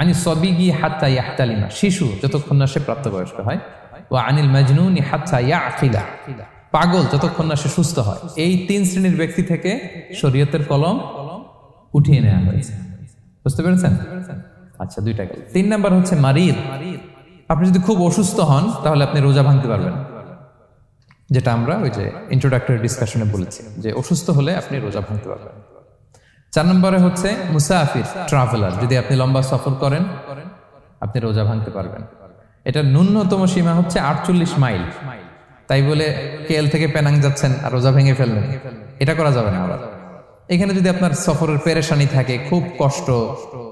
আনি সবিগি হাত্তা ইয়াহতালিমা, শিশু যতক্ষণ না সে প্রাপ্তবয়স্ক হয়। ওয়া আনিল মাজনুনি হাত্তা ইয়াকিলা, পাগল যতক্ষণ না সে সুস্থ হয়। এই 3 শ্রেণীর ব্যক্তি থেকে শরীয়তের কলম উঠিয়ে নেওয়া হয়েছে। বুঝতে পেরেছেন? আচ্ছা, 2টা গেল। 3 নাম্বার হচ্ছে মারিদ। আপনি যদি খুব অসুস্থ হন তাহলে আপনি রোজা ভাঙতে পারবেন, যেটা আমরা ওই যে ইন্ট্রোডাক্টরি ডিসকাশনে বলেছি যে অসুস্থ হলে আপনি রোজা ভাঙতে পারবেন। 4 নম্বরে হচ্ছে মুসাফির, ট্রাভেলার, যদি আপনি লম্বা সফর করেন আপনি রোজা ভাঙতে পারবেন। এটা ন্যূনতম সীমা হচ্ছে 48 মাইল। তাই বলে কেএল থেকে পেনাং যাচ্ছেন আর রোজা ভেঙে ফেললেন, এটা করা যাবে না। আবার এখানে যদি আপনার সফরের পেরেশানি থাকে, খুব কষ্ট,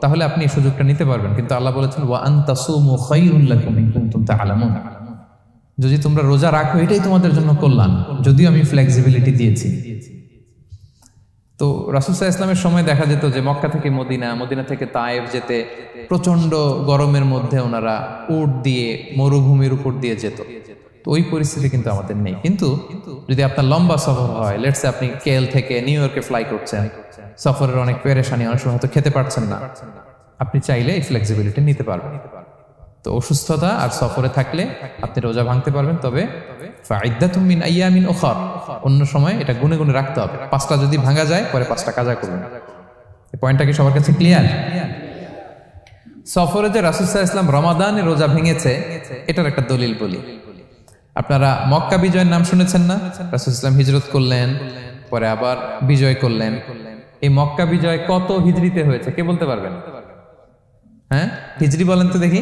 তাহলে আপনি এই সুযোগটা নিতে পারবেন। কিন্তু আল্লাহ বলেছেন ওয়া আনতাসুমু খায়রুল লাকুম ইন কুনতুম তা'লামুন, যদি তোমরা রোজা রাখো এটাই তোমাদের জন্য কল্যাণ, যদিও আমি ফ্লেক্সিবিলিটি দিয়েছি। তো রাসূল সাল্লাল্লাহু আলাইহি ওয়াসাল্লামের সময় দেখা যেত যে মক্কা থেকে মদিনা থেকে তায়েফ যেতে প্রচন্ড গরমের মধ্যে ওনারা উট দিয়ে মরুভূমির উপর দিয়ে যেত। তো ওই পরিস্থিতি কিন্তু আমাদের নেই। কিন্তু যদি আপনার লম্বা সফর হয়, লেটস সে আপনি কেএল থেকে নিউ ইয়র্কে ফ্লাই করছেন, সফরের অনেক পেরেশানি, অনেক সময় হয়তো খেতে পারছেন না, আপনি চাইলে এই ফ্লেক্সিবিলিটি নিতে পারবেন। তো অসুস্থতা আর সফরে থাকলে আপনি রোজা ভাঙতে পারবেন, তবে ফাইদ্দাতুম মিন আইয়ামিন উখর, অন্য সময় এটা গুনে গুনে রাখতে হবে। 5টা যদি ভাঙা যায় পরে 5টা কাজা করবেন। এই পয়েন্টটা কি সবার কাছে ক্লিয়ার? সফরে যে রাসূল সাল্লাল্লাহু আলাইহি ওয়াসাল্লাম রমাদানে রোজা ভেঙেছে, এটার একটা দলিল বলি। আপনারা মক্কা বিজয়ের নাম শুনেছেন না? রাসূল সাল্লাল্লাহু আলাইহি ওয়াসাল্লাম হিজরত করলেন, পরে আবার বিজয় করলেন। এই মক্কা বিজয় কত হিজরিতে হয়েছে কে বলতে পারবেন? হ্যাঁ, হিজরি বলেন তো দেখি।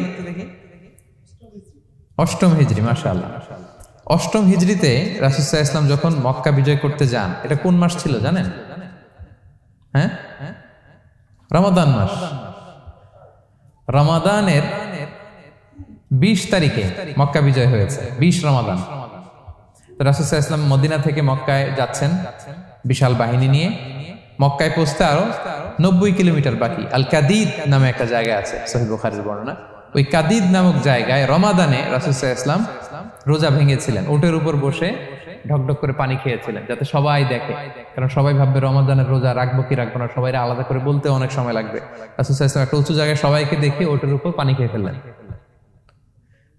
8ম হিজরি, মাশাআল্লাহ। 8ম হিজরিতে রাসূল সাল্লাল্লাহু আলাইহি ওয়াসাল্লাম যখন মক্কা বিজয় করতে যান, এটা কোন মাস ছিল জানেন? হ্যাঁ, রমাদান মাস। রমাদানের 20 তারিখে মক্কা বিজয় হয়েছে, 20 রমাদান। তো রাসূল সাল্লাল্লাহু আলাইহি ওয়াসাল্লাম মদিনা থেকে মক্কায় যাচ্ছেন বিশাল বাহিনী নিয়ে। মক্কায় পৌঁছতে আরো 90 কিলোমিটার বাকি। আল কাদিদ নামে একটা জায়গা আছে, সহিহ বুখারীর বর্ণনা। ওই কাদিদ নামক জায়গায় রমাদানে রাসূল সাল্লাল্লাহু আলাইহি ওয়াসাল্লাম রোজা ভেঙেছিলেন, ওটের উপর বসে ঢকঢক করে পানি খেয়েছিলেন, যাতে সবাই দেখে। কারণ সবাই ভাববে রমাদানের রোজা রাখবো কি রাখবো না, সবাই আলাদা করে বলতে অনেক সময় লাগবে। রাসূল সাল্লাল্লাহু আলাইহি ওয়াসাল্লাম একটা উঁচু জায়গায় সবাইকে দেখে ওটের উপর পানি খেয়ে ফেললেন।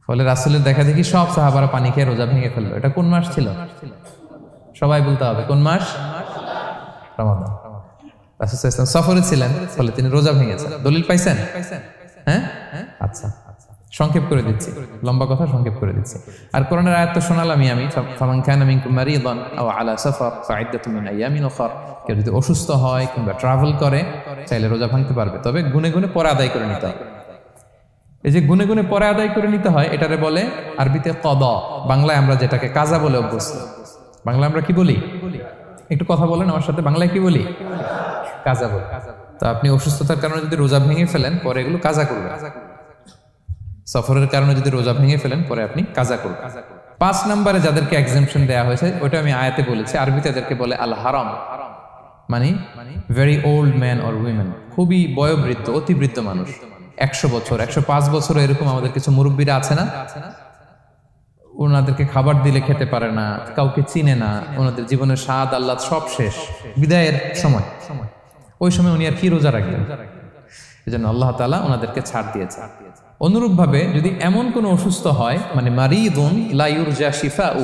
ফলে রাসূলের দেখা দেখি সব সাহাবারা পানি খেয়ে রোজা ভেঙে ফেললো। এটা কোন মাস ছিল? সবাই বলতে হবে কোন মাস? রমাদান। রাসূল সাল্লাল্লাহু আলাইহি ওয়াসাল্লাম সফরে ছিলেন, ফলে তিনি রোজা ভেঙেছেন। দলিল পাইছেন? হ্যাঁ, আচ্ছা, সংক্ষেপ করে দিচ্ছি, লম্বা কথা সংক্ষেপ করে দিচ্ছি। আর কোরআনের আয়াত তো শোনালামই আমি, ফামান কানা মিনকুম মারিদান আও আলা সাফার ফাইদ্দাতুম মিন আইয়ামিন উখর। কেউ যদি অসুস্থ হয় কিংবা ট্রাভেল করে চাইলে রোজা ভাঙতে পারবে, তবে গুনে গুনে পরে আদায় করে নিতে হবে। এই যে গুনে গুনে পরে আদায় করে নিতে হয়, এটারে বলে আরবিতে কদা, বাংলায় আমরা যেটাকে কাজা বলে অভ্যস্ত। বাংলা আমরা কি বলি? একটু কথা বলেন আমার সাথে, বাংলায় কি বলি? কাজা বলি। তো আপনি অসুস্থতার কারণে যদি রোজা ভেঙে ফেলেন পরে এগুলো কাজা করবেন। সফরের কারণে যদি রোজা ভেঙে ফেলেন পরে আপনি কাজা করবেন। 5 নম্বরে যাদেরকে এক্সাম্পশন দেয়া হয়েছে ওটা আমি আয়াতে বলেছি, আরবিতে এদেরকে বলে আল হারাম, মানে very old man or women, খুবই বয়োবৃদ্ধ, অতিবৃদ্ধ মানুষ, 100 বছর 105 বছর এরকম আমাদের কিছু মুরব্বীরা আছে না, ওনাদেরকে খাবার দিলে খেতে পারে না, কাউকে চিনে না, ওনাদের জীবনের স্বাদ আহ্লাদ সব শেষ, বিদায়ের সময়, ওই সময় উনি আর কি রোজা রাখবেন? এজন্য আল্লাহ তাআলা ওনাদেরকে ছাড় দিয়েছে। অনুরূপ ভাবে যদি এমন কোন অসুস্থ হয়, মানে মারিদুন লা ইউরজা শিফাউ,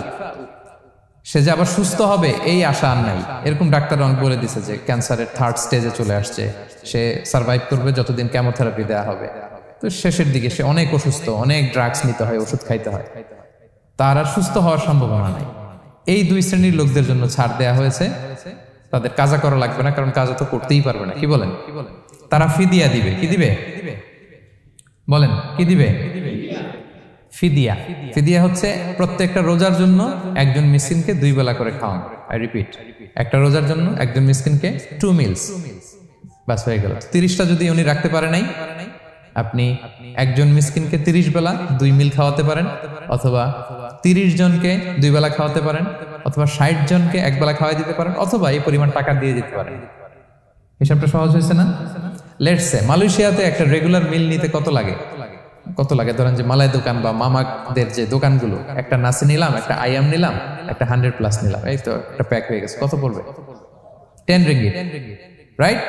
সে যে আবার সুস্থ হবে এই আশা আর নাই, এরকম ডাক্তার অনেক বলে দিছে যে ক্যান্সারের 3rd স্টেজে চলে আসছে, সে সার্ভাইভ করবে যতদিন কেমোথেরাপি দেওয়া হবে। তো তো শেষের দিকে সে অনেক অসুস্থ, অনেক ড্রাগস নিতে হয়, ওষুধ খাইতে হয়, তার আর সুস্থ হওয়ার সম্ভাবনা নাই। এই দুই শ্রেণীর লোকদের জন্য ছাড় দেয়া হয়েছে, তাদের কাজা করা লাগবে না, কারণ কাজা তো করতেই পারবে না। কি বলেন? তারা ফিদিয়া দিবে। কি দিবে বলেন? কি দিবে? ফিদিয়া। ফিদিয়া হচ্ছে প্রত্যেকটা রোজার জন্য একজন মিসকিনকে 2 বেলা করে খাওয়ানো। আই রিপিট, একটা রোজার জন্য একজন মিসকিনকে 2 মিলস, বাস হয়ে গেল। 30টা যদি উনি রাখতে পারে নাই, আপনি একজন মিসকিনকে 30 বেলা 2 মিল খাওয়াতে পারেন, অথবা 30 জনকে 2 বেলা খাওয়াতে পারেন, অথবা 60 জনকে 1 বেলা খাওয়াই দিতে পারেন, অথবা এই পরিমাণ টাকা দিয়ে দিতে পারেন। হিসাবটা সহজ হয়েছে না? লেটস সে মালয়েশিয়াতে একটা রেগুলার মিল নিতে কত লাগে? ধরেন যে মালাই দোকান বা মামাদের যে দোকানগুলো, একটা নাসি নিলাম, একটা আইয়াম নিলাম, একটা 100+ নিলাম, এই তো একটা প্যাক হয়ে গেছে। কত পড়বে? 10 রিঙ্গিট, রাইট?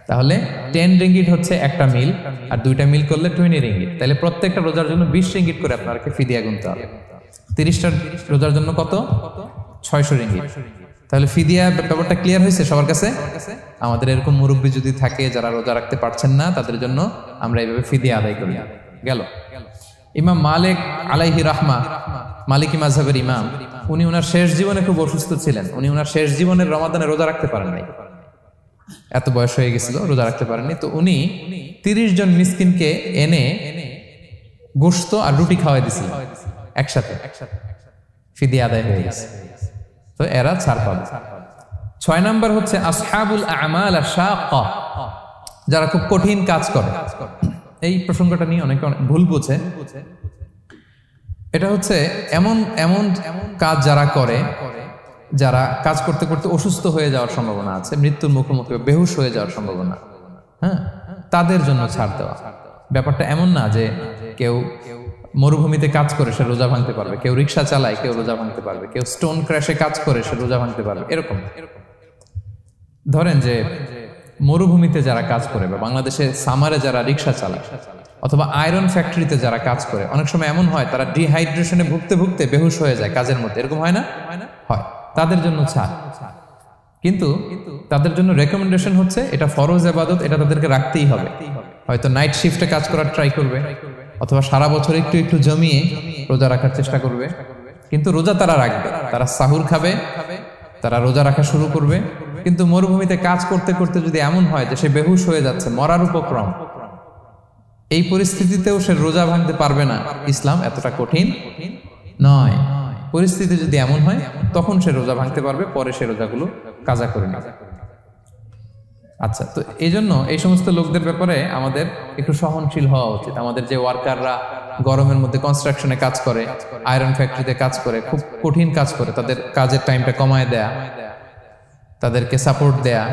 তাহলে 10 রিঙ্গিট হচ্ছে একটা মিল, আর 2টা মিল করলে 20 রিঙ্গিট। তাহলে প্রত্যেকটা রোজার জন্য 20 রিঙ্গিট করে আপনাকে ফিদিয়া গুনতে হবে। 30টা রোজার জন্য কত? 600 রিঙ্গিট। তাহলে ফিদিয়া ব্যাপারটা ক্লিয়ার হয়েছে সবার কাছে? আমাদের এরকম মুরব্বী যদি থাকে যারা রোজা রাখতে পারছেন না, তাদের জন্য আমরা এইভাবে ফিদিয়া আদায় করি। গেল। ইমাম মালিক আলাইহি রাহমা, মালিকি মাযহাবের ইমাম, উনি ওনার শেষ জীবনে খুব অসুস্থ ছিলেন। উনি ওনার শেষ জীবনের রমাদানে রোজা রাখতে পারেন নাই, এত বয়স হয়ে গেছিল, রোজা রাখতে পারেননি। তো উনি 30 জন মিসকিনকে এনে গোশত আর রুটি খাওয়াই দিয়েছিলেন একসাথে। ফিদিয়া আদায় হয়ে গেছে, তো এরা ছাড় পাবে। 6 নাম্বার হচ্ছে আসহাবুল আমাল আশ-শাক্কা, যারা খুব কঠিন কাজ করে। এই প্রসঙ্গটা নিয়ে অনেকে ভুল বোঝে। এটা হচ্ছে এমন এমন কাজ যারা করে, যারা কাজ করতে করতে অসুস্থ হয়ে যাওয়ার সম্ভাবনা আছে, মৃত্যুর মুখোমুখি বেহুশ হয়ে যাওয়ার সম্ভাবনা, হ্যাঁ, তাদের জন্য ছাড় দেওয়া। ব্যাপারটা এমন না যে কেউ মরুভূমিতে কাজ করে সে রোজা ভাঙতে পারবে, কেউ রিক্সা চালায় কেউ রোজা ভাঙতে পারবে, কেউ স্টোন ক্র্যাশে কাজ করে সে রোজা ভাঙতে পারবে, এরকম। ধরেন যে মরুভূমিতে যারা কাজ করে, বা বাংলাদেশে সামারে যারা রিক্সা চালায়, অথবা আয়রন ফ্যাক্টরিতে যারা কাজ করে, অনেক সময় এমন হয় তারা ডিহাইড্রেশনে ভুগতে ভুগতে বেহুশ হয়ে যায় কাজের মধ্যে, এরকম হয় না? হয়। তাদের জন্য ছাড়, কিন্তু তাদের জন্য রেকমেন্ডেশন হচ্ছে এটা ফরজ ইবাদত, এটা তাদেরকে রাখতেই হবে। হয়তো নাইট শিফটে কাজ করার ট্রাই করবে, অথবা সারা বছর একটু একটু জমিয়ে রোজা রাখার চেষ্টা করবে, কিন্তু রোজা তারা রাখবে, তারা সাহুর খাবে, তারা রোজা রাখা শুরু করবে। কিন্তু মরুভূমিতে কাজ করতে করতে যদি এমন হয় যে সে বেহুশ হয়ে যাচ্ছে, মরার উপক্রম, এই পরিস্থিতিতেও সে রোজা ভাঙতে পারবে না। ইসলাম এতটা কঠিন নয়। পরিস্থিতি যদি এমন হয় তখন সে রোজা ভাঙতে পারবে, পরে সে রোজাগুলো কাজা করে নেবে। আচ্ছা, তো এই জন্য এই সমস্ত লোকদের ব্যাপারে আমাদের একটু সহনশীল হওয়া উচিত। আমাদের যে ওয়ার্কাররা গরমের মধ্যে কনস্ট্রাকশনে কাজ করে, আয়রন ফ্যাক্টরিতে কাজ করে, খুব কঠিন কাজ করে, তাদের কাজের টাইমটা কমায় দেয়া, তাদেরকে সাপোর্ট দেয়া,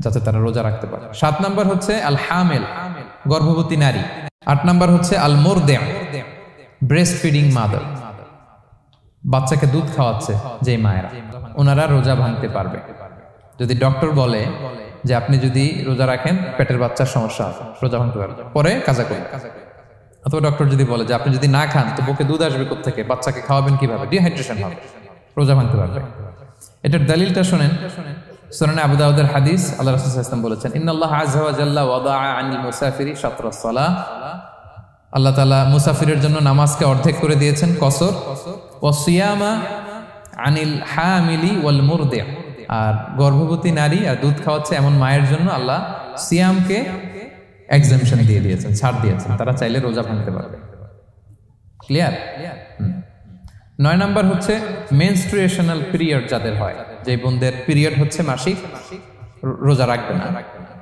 যাতে তারা রোজা রাখতে পারে। 7 নাম্বার হচ্ছে আল হামিল, গর্ভবতী নারী। 8 নাম্বার হচ্ছে আল মুরদি, ব্রেস্ট ফিডিং মাদার, বাচ্চাকে দুধ খাওয়াচ্ছে যে মায়েরা, ওনারা রোজা ভাঙতে পারবে। যদি ডক্টর বলে যে আপনি যদি রোজা রাখেন পেটের বাচ্চার সমস্যা আছে, রোজা ভাঙতে পারবে, পরে কাজা করবে। অথবা ডক্টর যদি বলে যে আপনি যদি না খান তো বুকে দুধ আসবে কোত্থেকে, বাচ্চাকে খাওয়াবেন কিভাবে, ডিহাইড্রেশন হবে, রোজা ভাঙতে পারবে। এটার দলিলটা শুনেন, সুনান আবু দাউদের হাদিস, আল্লাহ রাসূল সাল্লাল্লাহু আলাইহি ওয়াসাল্লাম বলেছেন, ইন্নাল্লাহ আযজা ওয়া জাল্লা ওয়াদাআ আনিল মুসাফিরি শাতরাস সালাহ, আল্লাহ তাআলা মুসাফিরের জন্য নামাজকে অর্ধেক করে দিয়েছেন, কসর, ওয়া সিয়ামা আনিল হামিলি ওয়াল মুরদি, আর গর্ভবতী নারী আর দুধ খাওয়াচ্ছে এমন মায়ের জন্য আল্লাহ সিয়ামকে এক্সামশন দিয়ে দিয়েছেন, ছাড় দিয়েছেন, তারা চাইলে রোজা ভাঙতে পারবে। ক্লিয়ার? 9 নাম্বার হচ্ছে মেনস্ট্রুয়েশনাল পিরিয়ড যাদের হয়, যে বোনদের পিরিয়ড হচ্ছে মাসিক, রোজা রাখবে না,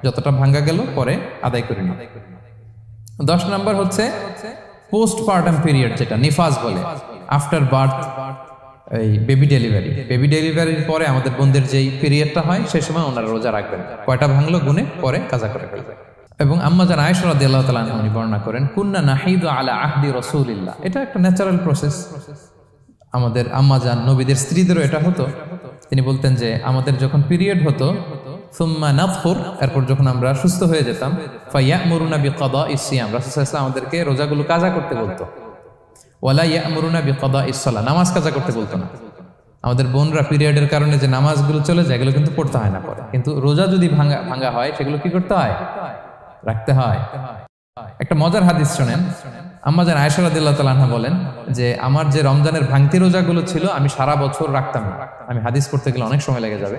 যতটা ভাঙ্গা গেল পরে আদায় করে নিবে। 10 নাম্বার হচ্ছে পোস্টপার্টাম পিরিয়ড, যেটা নিফাস বলে, আফটার বার্থ, এই বেবি ডেলিভারি, বেবি ডেলিভারির পরে আমাদের বোনদের যেই পিরিয়ডটা হয় সেই সময় ওনারা রোজা রাখবেন, কয়টা ভাঙলো গুনে পরে কাজা করে ফেলবে। এবং আম্মা জান আয়েশা রাদিয়াল্লাহু তাআলা আনহা উনি বর্ণনা করেন, কুন্না নাহিদু আলা আহদি রাসূলিল্লাহ, এটা একটা ন্যাচারাল প্রসেস। আমাদের আম্মা জান নবীদের স্ত্রীদেরও এটা হতো। তিনি বলতেন যে আমাদের যখন পিরিয়ড হতো, সুম্মা নাতহুর, এরপর যখন আমরা সুস্থ হয়ে যেতাম, ফায়ামুরুনা বিকাদাইস সিয়াম, রাসূল সাল্লাল্লাহু আলাইহি ওয়াসাল্লাম আমাদেরকে রোজাগুলো কাজা করতে বলতো, ওয়ালা ইয়ামুরুনা বিকাদাইস সালাহ, নামাজ কাজা করতে বলতো না। আমাদের বোনরা পিরিয়ডের কারণে যে নামাজগুলো চলে যায় এগুলো কিন্তু পড়তে হয় না পরে, কিন্তু রোজা যদি ভাঙা হয় সেগুলো কি করতে হয়? রাখতে হয়। একটা মজার হাদিস শোনেন, আম্মা জান আয়েশা রাদিয়াল্লাহু তাআলা আনহা বলেন যে আমার যে রমজানের ভাঙতি রোজাগুলো ছিল আমি সারা বছর রাখতাম না। আমি হাদিস পড়তে গেলে অনেক সময় লেগে যাবে।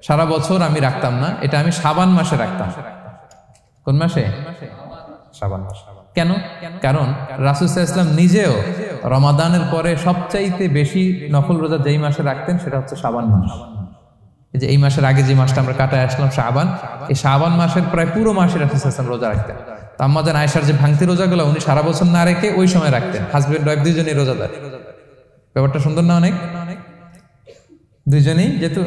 সারা বছর আমি রাখতাম না, এটা আমি শাবান মাসে রাখতাম। কোন মাসে? শাবান মাসে। কেন? কারণ রাসূল সাল্লাল্লাহু আলাইহি ওয়াসাল্লাম নিজেও রমাদানের পরে সবচাইতে বেশি নফল রোজা যেই মাসে রাখতেন সেটা হচ্ছে শাবান মাস। এই যে এই মাসের আগে যে মাসটা আমরা কাটায় আসলাম শাবান, এই শাবান মাসের প্রায় পুরো মাসে রাসূল সাল্লাল্লাহু আলাইহি ওয়াসাল্লাম রোজা রাখতেন। তো আম্মা জান আয়েশার যে ভাঙতি রোজাগুলো উনি সারা বছর না রেখে ওই সময় রাখতেন। হাজবেন্ড ওয়াইফ দুইজনই রোজাদার। ব্যাপারটা সুন্দর না অনেক? দুইজনেই, যেহেতু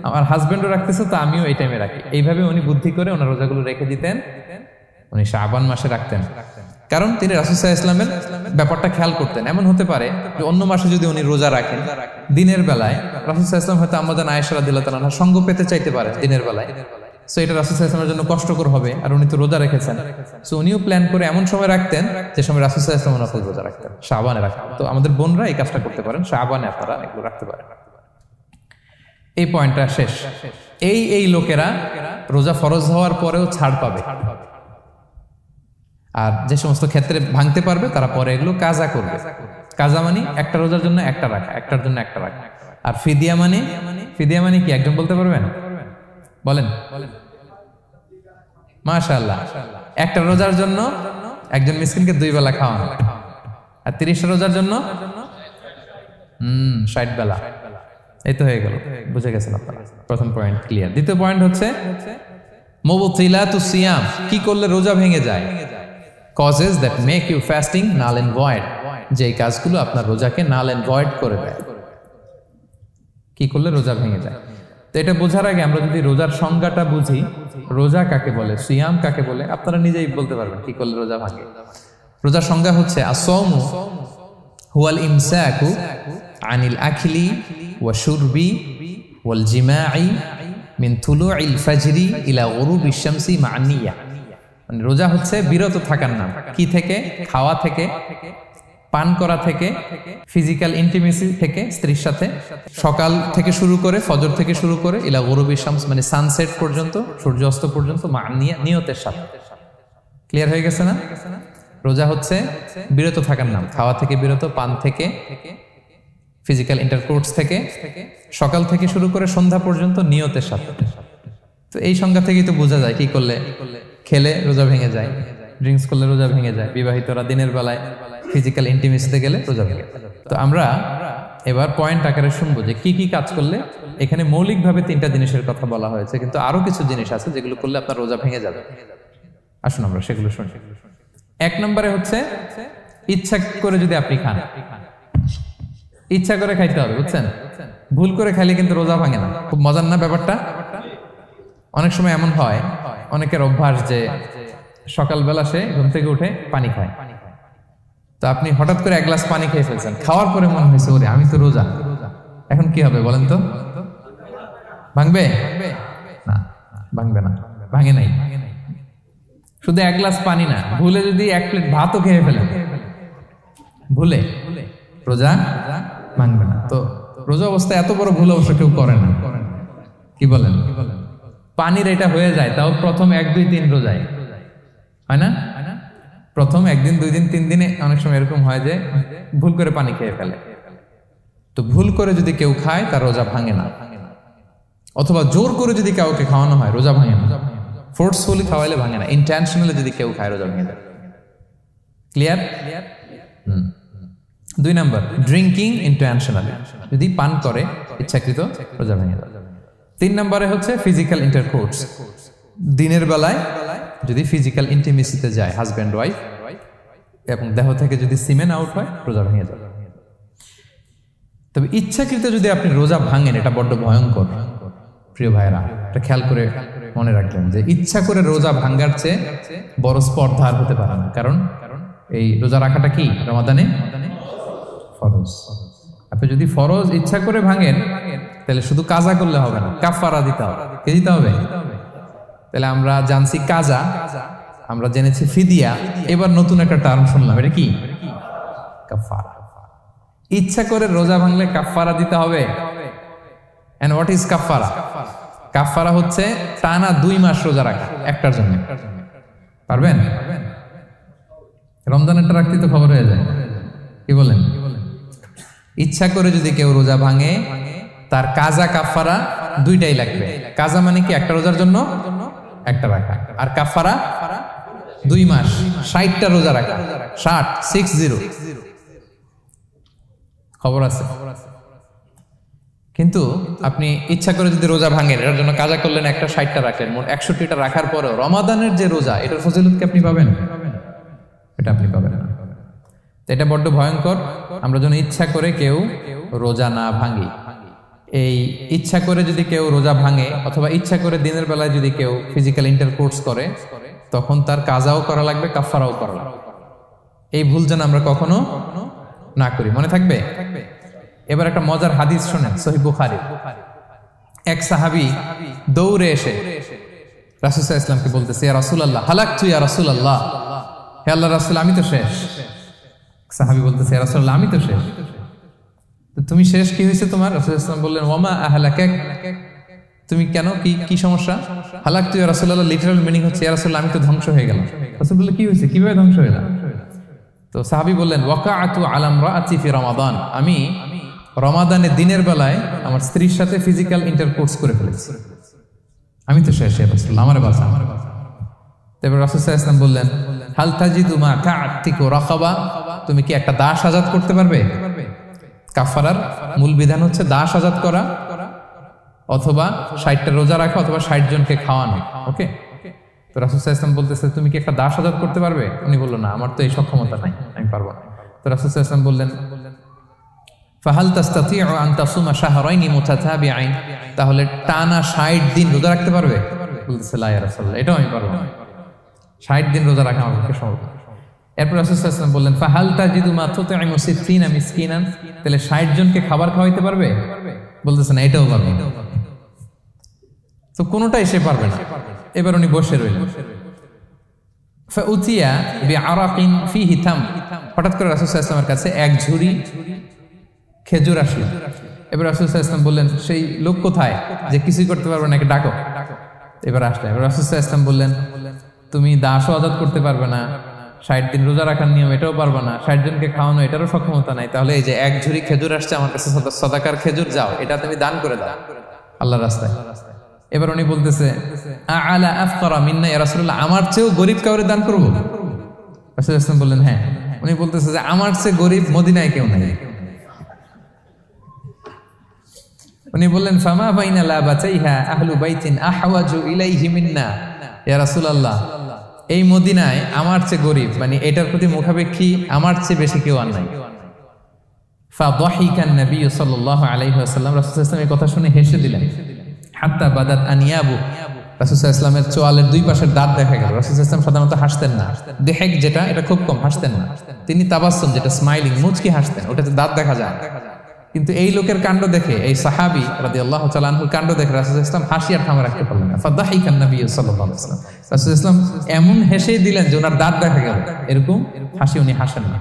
আমার হাজবেন্ডও রাখতেছে তো আমিও এই টাইমে রাখি। এইভাবে উনি বুদ্ধি করে ওনার রোজাগুলো রেখে দিতেন, উনি শাবান মাসে রাখতেন। কারণ তিনি রাসূল সাল্লাল্লাহু আলাইহি ওয়াসাল্লামের ব্যাপারটা খেয়াল করতেন। এমন হতে পারে যে অন্য মাসে যদি উনি রোজা রাখেন দিনের বেলায়, রাসূল সাল্লাল্লাহু আলাইহি ওয়াসাল্লাম হয়তো আম্মা জান আয়েশা রাদিয়াল্লাহু তাআলা আনহার সঙ্গ পেতে চাইতে পারে দিনের বেলায়। সো এটা রাসূল সাল্লাল্লাহু আলাইহি ওয়াসাল্লামের জন্য কষ্টকর হবে, আর উনি তো রোজা রেখেছেন। সো উনিও প্ল্যান করে এমন সময় রাখতেন যে সময় রাসূল সাল্লাল্লাহু আলাইহি ওয়াসাল্লাম নফল রোজা রাখতেন, শাবানে রাখতেন। তো আমাদের বোনরা এই কাজটা করতে পারেন, শাবানে আপনারা এগুলো রাখতে পারেন। এই পয়েন্টটা শেষ। এই লোকেরা রোজা ফরজ হওয়ার পরেও ছাড় পাবে, আর যে সমস্ত ক্ষেত্রে ভাঙতে পারবে তারা পরে এগুলো কাজা করবে। কাজা মানে একটা রোজার জন্য একটা রাখা, একটার জন্য একটা রাখা। আর ফিদিয়া মানে কি একজন বলতে পারবেন? বলেন। মাশাআল্লাহ, একটা রোজার জন্য একজন মিসকিনকে 2 বেলা খাওয়ানো, আর 30টা রোজার জন্য 60 বেলা। এই তো হয়ে গেল, বুঝে গেছেন আপনারা। প্রথম পয়েন্ট ক্লিয়ার। দ্বিতীয় পয়েন্ট হচ্ছে মুবতিলাতুস সিয়াম, কি করলে রোজা ভেঙে যায়। Causes that make you fasting null and void, যে কাজগুলো আপনার রোজাকে null and void করে দেয়। কি করলে রোজা ভেঙে যায়? তো এটা বোঝার আগে আমরা যদি রোজার সংজ্ঞাটা বুঝি, রোজা কাকে বলে, সিয়াম কাকে বলে, আপনারা নিজেই বলতে পারবেন কি করলে রোজা ভাঙে। রোজার সংজ্ঞা হচ্ছে আসসাওমু হুয়াল ইমসাকু আনিল আখলি ওয়া শুরবি ওয়াল জিমাই মিন তুলুইল ফাজরি ইলা গুরুবিশ শামসি মা'আন নিয়া। মানে রোজা হচ্ছে বিরত থাকার নাম। কি থেকে? খাওয়া থেকে, পান করা থেকে, ফিজিক্যাল ইন্টিমেসি থেকে স্ত্রীর সাথে, সকাল থেকে শুরু করে, ফজর থেকে শুরু করে ইলা গুরুবিশ শামস মানে সানসেট পর্যন্ত, সূর্যাস্ত পর্যন্ত, মা'আন নিয়া নিয়তের সাথে। ক্লিয়ার হয়ে গেছে না? রোজা হচ্ছে বিরত থাকার নাম। খাওয়া থেকে বিরত, পান থেকে, ফিজিক্যাল ইন্টারকোর্স থেকে, সকাল থেকে শুরু করে সন্ধ্যা পর্যন্ত নিয়তের সাথে। তো এই সংজ্ঞা থেকেই তো বোঝা যায় কি করলে, খেলে রোজা ভেঙে যায়, ড্রিঙ্কস করলে রোজা ভেঙে যায়, বিবাহিতরা দিনের বেলায় ফিজিক্যাল ইন্টিমেসিতে গেলে রোজা ভেঙে যায়। তো আমরা এবার পয়েন্ট আকারে শুনবো যে কি কি কাজ করলে। এখানে মৌলিকভাবে 3টা জিনিসের কথা বলা হয়েছে, কিন্তু আরো কিছু জিনিস আছে যেগুলো করলে আপনার রোজা ভেঙে যাবে। আসুন আমরা সেগুলো শুনি। 1 নম্বরে হচ্ছে ইচ্ছা করে যদি আপনি খান, ইচ্ছা করে খাইতে হবে, বুঝছেন? ভুল করে খাইলে কিন্তু রোজা ভাঙে না। খুব মজার না ব্যাপারটা? অনেক সময় এমন হয়, অনেকের অভ্যাস যে সকালবেলা সে ঘুম থেকে উঠে পানি খায়। তো আপনি হঠাৎ করে 1 গ্লাস পানি খেয়ে ফেলছেন, খাওয়ার পরে মনে হয়েছে ওরে আমি তো রোজা, এখন কি হবে বলেন তো? ভাঙবে না? ভাঙবে না, ভাঙে নাই। শুধু 1 গ্লাস পানি না, ভুলে যদি 1 প্লেট ভাতও খেয়ে ফেলেন ভুলে, রোজা ভাঙবে না। তো রোজা অবস্থায় এত বড় ভুল অবশ্য কেউ করে না, কি বলেন? পানির এটা হয়ে যায়, তাও প্রথম 1, 2, 3 রোজায় হয় না? প্রথম 1 দিন, 2 দিন, 3 দিনে অনেক সময় এরকম হয় যে ভুল করে পানি খেয়ে ফেলে। তো ভুল করে যদি কেউ খায় তার রোজা ভাঙে না। অথবা জোর করে যদি কাউকে খাওয়ানো হয় রোজা ভাঙে না। ফোর্সফুলি খাওয়াইলে ভাঙে না, ইন্টেনশনালি যদি কেউ খায় রোজা ভেঙে যায়। ক্লিয়ার? 2 নম্বর ড্রিঙ্কিং ইন্টেনশনালি, যদি পান করে ইচ্ছাকৃত রোজা ভেঙে যায়। 3 নম্বরে হচ্ছে ফিজিক্যাল ইন্টারকোর্স, দিনের বেলায় যদি ফিজিক্যাল ইন্টিমেসিতে যায় হাজব্যান্ড ওয়াইফ এবং দেহ থেকে যদি সিমেন আউট হয় রোজা ভেঙে যাবে। তবে ইচ্ছাকৃত যদি আপনি রোজা ভাঙেন এটা বড্ড ভয়ঙ্কর। প্রিয় ভাইরা, এটা খেয়াল করে মনে রাখবেন যে ইচ্ছা করে রোজা ভাঙার চেয়ে বড় স্পর্ধা আর হতে পারে না। কারণ এই রোজা রাখাটা কি রমাদানে ফরজ। আপনি যদি ফরজ ইচ্ছা করে ভাঙেন তাহলে শুধু কাজা করলে হবে না, কাফারা দিতে হবে। কে দিতে হবে? তাহলে আমরা জানছি কাজা, আমরা জেনেছি ফিদিয়া, এবার নতুন একটা টার্ম শুনলাম, এটা কি? কাফারা। ইচ্ছা করে রোজা ভাঙলে কাফারা দিতে হবে। এন্ড হোয়াট ইজ কাফারা? কাফারা হচ্ছে টানা 2 মাস রোজা রাখা একটার জন্য। পারবেন? রমজানেরটা রাখতে তো খবর হয়ে যায়, কি বলেন? ইচ্ছা করে যদি কেউ রোজা ভাঙে তার কাজা কাফারা দুইটাই লাগবে। কাজা মানে কি? একটা রোজার জন্য একটা রাখা, আর কাফারা 2 মাস 60টা রোজা রাখা। 60 খবর আছে। কিন্তু আপনি ইচ্ছা করে যদি রোজা ভাঙেন, এটার জন্য কাজা করলেন, একটা 60টা রাখলেন, মোট 61টা রাখার পরেও রমাদানের যে রোজা, এটার ফজিলত কি আপনি পাবেন? এটা আপনি পাবেন না। এটা বড্ড ভয়ঙ্কর। আমরা যেন ইচ্ছা করে কেউ রোজা না ভাঙি। এই ইচ্ছা করে যদি কেউ রোজা ভাঙে অথবা ইচ্ছা করে দিনের বেলায় যদি কেউ ফিজিক্যাল ইন্টারকোর্স করে, তখন তার কাজাও করা লাগবে, কাফারাও করা লাগবে। এই ভুল যেন আমরা কখনো না করি, মনে থাকবে। এবার একটা মজার হাদিস শোনেন, সহিহ বুখারী। এক সাহাবী দৌড়ে এসে রাসূল সাল্লাল্লাহু আলাইহি ওয়াসাল্লামকে বলতেছে, ইয়া রাসূলুল্লাহ হালাকতু ইয়া রাসূলুল্লাহ, হে আল্লাহর রাসূল আমি তো শেষ। সাহাবী বলতেছে, ইয়া রাসূলুল্লাহ আমি তো শেষ। তো তুমি শেষ, কি হয়েছে তোমার? রাসূল সাল্লাল্লাহু আলাইহি ওয়াসাল্লাম বললেন, ওয়ামা আহলাকাক, তুমি কেন, কি সমস্যা? হালাকতু ইয়া রাসূলুল্লাহ লিটারাল মিনিং হচ্ছে, ইয়া রাসূলুল্লাহ আমি তো ধ্বংস হয়ে গেলাম। রাসূল বললেন, কি হয়েছে, কিভাবে ধ্বংস হইলা? তো সাহাবী বললেন, ওয়াকাআতু আলা ইমরাআতি ফি রমাদান, আমি রমাদানের দিনের বেলায় আমার স্ত্রীর সাথে ফিজিক্যাল ইন্টারকোর্স করে ফেলেছি, আমি তো শেষ, রাসূলুল্লাহ আমারে বাঁচান। তারপর রাসূল সাল্লাল্লাহু আলাইহি ওয়াসাল্লাম বললেন, হাল তাজিদু মা কা'আতিকু রাকাবা, তুমি কি একটা দাস আজাদ করতে পারবে? কাফারার মূল বিধান হচ্ছে দাস আজাদ করা অথবা 60টা রোজা রাখা অথবা 60 জনকে খাওয়ানো। ওকে, তো রাসূল সাল্লাল্লাহু আলাইহি ওয়াসাল্লাম বলতেছে, তুমি কি একটা দাস আজাদ করতে পারবে? উনি বলল, না, আমার তো এই সক্ষমতা নাই, আমি পারবো না। তো রাসূল সাল্লাল্লাহু আলাইহি ওয়াসাল্লাম বললেন, ফাহাল তাস্তাতিউ আন তাসুমা শাহরাইনি মুতাতাবিআইন, তাহলে টানা 60 দিন রোজা রাখতে পারবে? বলতেছে, লা ইয়া রাসূলুল্লাহ, এটাও আমি পারবো না, 60 দিন রোজা রাখা আমার পক্ষে সম্ভব না। এরপর রাসূল সাল্লাল্লাহু আলাইহি ওয়াসাল্লাম বললেন, ফাহাল তাজিদু মা তুতঈমু 60 মিসকিনান, তাহলে 60 জনকে খাবার খাওয়াইতে পারবে? বলতেছে, না, এটাও পারবে না। তো কোনোটাই সে পারবে না। এবার উনি বসে রইলেন। ফাউতিয়া বিআরাকিন ফিহি তাম, হঠাৎ করে রাসূল সাল্লাল্লাহু আলাইহি ওয়াসাল্লামের কাছে এক ঝুড়ি খেজুর আসলো। এবার রাসূল সাল্লাল্লাহু আলাইহি ওয়াসাল্লাম বললেন, সেই লোক কোথায় যে কিছুই করতে পারবে না, ডাকো। এবার আসলে এবার রাসূল সাল্লাল্লাহু আলাইহি ওয়াসাল্লাম বললেন, তুমি দাসও আজাদ করতে পারবে না, 60 দিন রোজা রাখার নিয়ম এটাও পারবে না, 60 জনকে খাওয়ানো এটারও সক্ষমতা নাই, তাহলে এই যে এক ঝুড়ি খেজুর আসছে আমার কাছে, সাদাকার খেজুর, যাও এটা তুমি দান করে দাও আল্লাহর রাস্তায়। এবার উনি বলতেছে, আলা আফকারা মিন্না ইয়া রাসূলুল্লাহ, আমার চেয়েও গরীব কাউরে দান করব? রাসূল সাল্লাল্লাহু আলাইহি ওয়াসাল্লাম বললেন, হ্যাঁ। উনি বলতেছে যে আমার চেয়ে গরীব মদিনায় কেউ নাই। উনি বললেন, ফামা বাইনা লাবাতাইহা আহলু বাইতিন আহওয়াজু ইলাইহি মিন্না ইয়া রাসূলুল্লাহ, এই মদিনায় আমার চেয়ে গরীব, মানে এটার প্রতি মুখাপেক্ষী আমার চেয়ে বেশি কেউ আর নাই। ফাদাহিকান নবী সাল্লাল্লাহু আলাইহি ওয়াসাল্লাম, রাসূল সাল্লাল্লাহু আলাইহি ওয়াসাল্লাম এই কথা শুনে হেসে দিলেন। হাত্তা বাদাত আনিয়াবু, রাসূল সাল্লাল্লাহু আলাইহি ওয়াসাল্লামের চোয়ালের দুই পাশের দাঁত দেখা গেল। রাসূল সাল্লাল্লাহু আলাইহি ওয়াসাল্লাম সাধারণত হাসতেন না, দেহেক যেটা এটা খুব কম হাসতেন না, তিনি তাবাসসুম যেটা স্মাইলিং মুচকি হাসতেন, ওটাতে দাঁত দেখা যায়। কিন্তু এই লোকের কাণ্ড দেখে, এই সাহাবী রাদিয়াল্লাহু তাআলা আনহুর কাণ্ড দেখে রাসূল সাল্লাল্লাহু আলাইহি ওয়াসাল্লাম হাসি আর থামা রাখতে পারলেন না। ফাদাহিকান নবী সাল্লাল্লাহু আলাইহি ওয়াসাল্লাম, রাসূল সাল্লাল্লাহু আলাইহি ওয়াসাল্লাম এমন হেসেই দিলেন যে ওনার দাঁত দেখা গেল, এরকম হাসি উনি হাসেন না।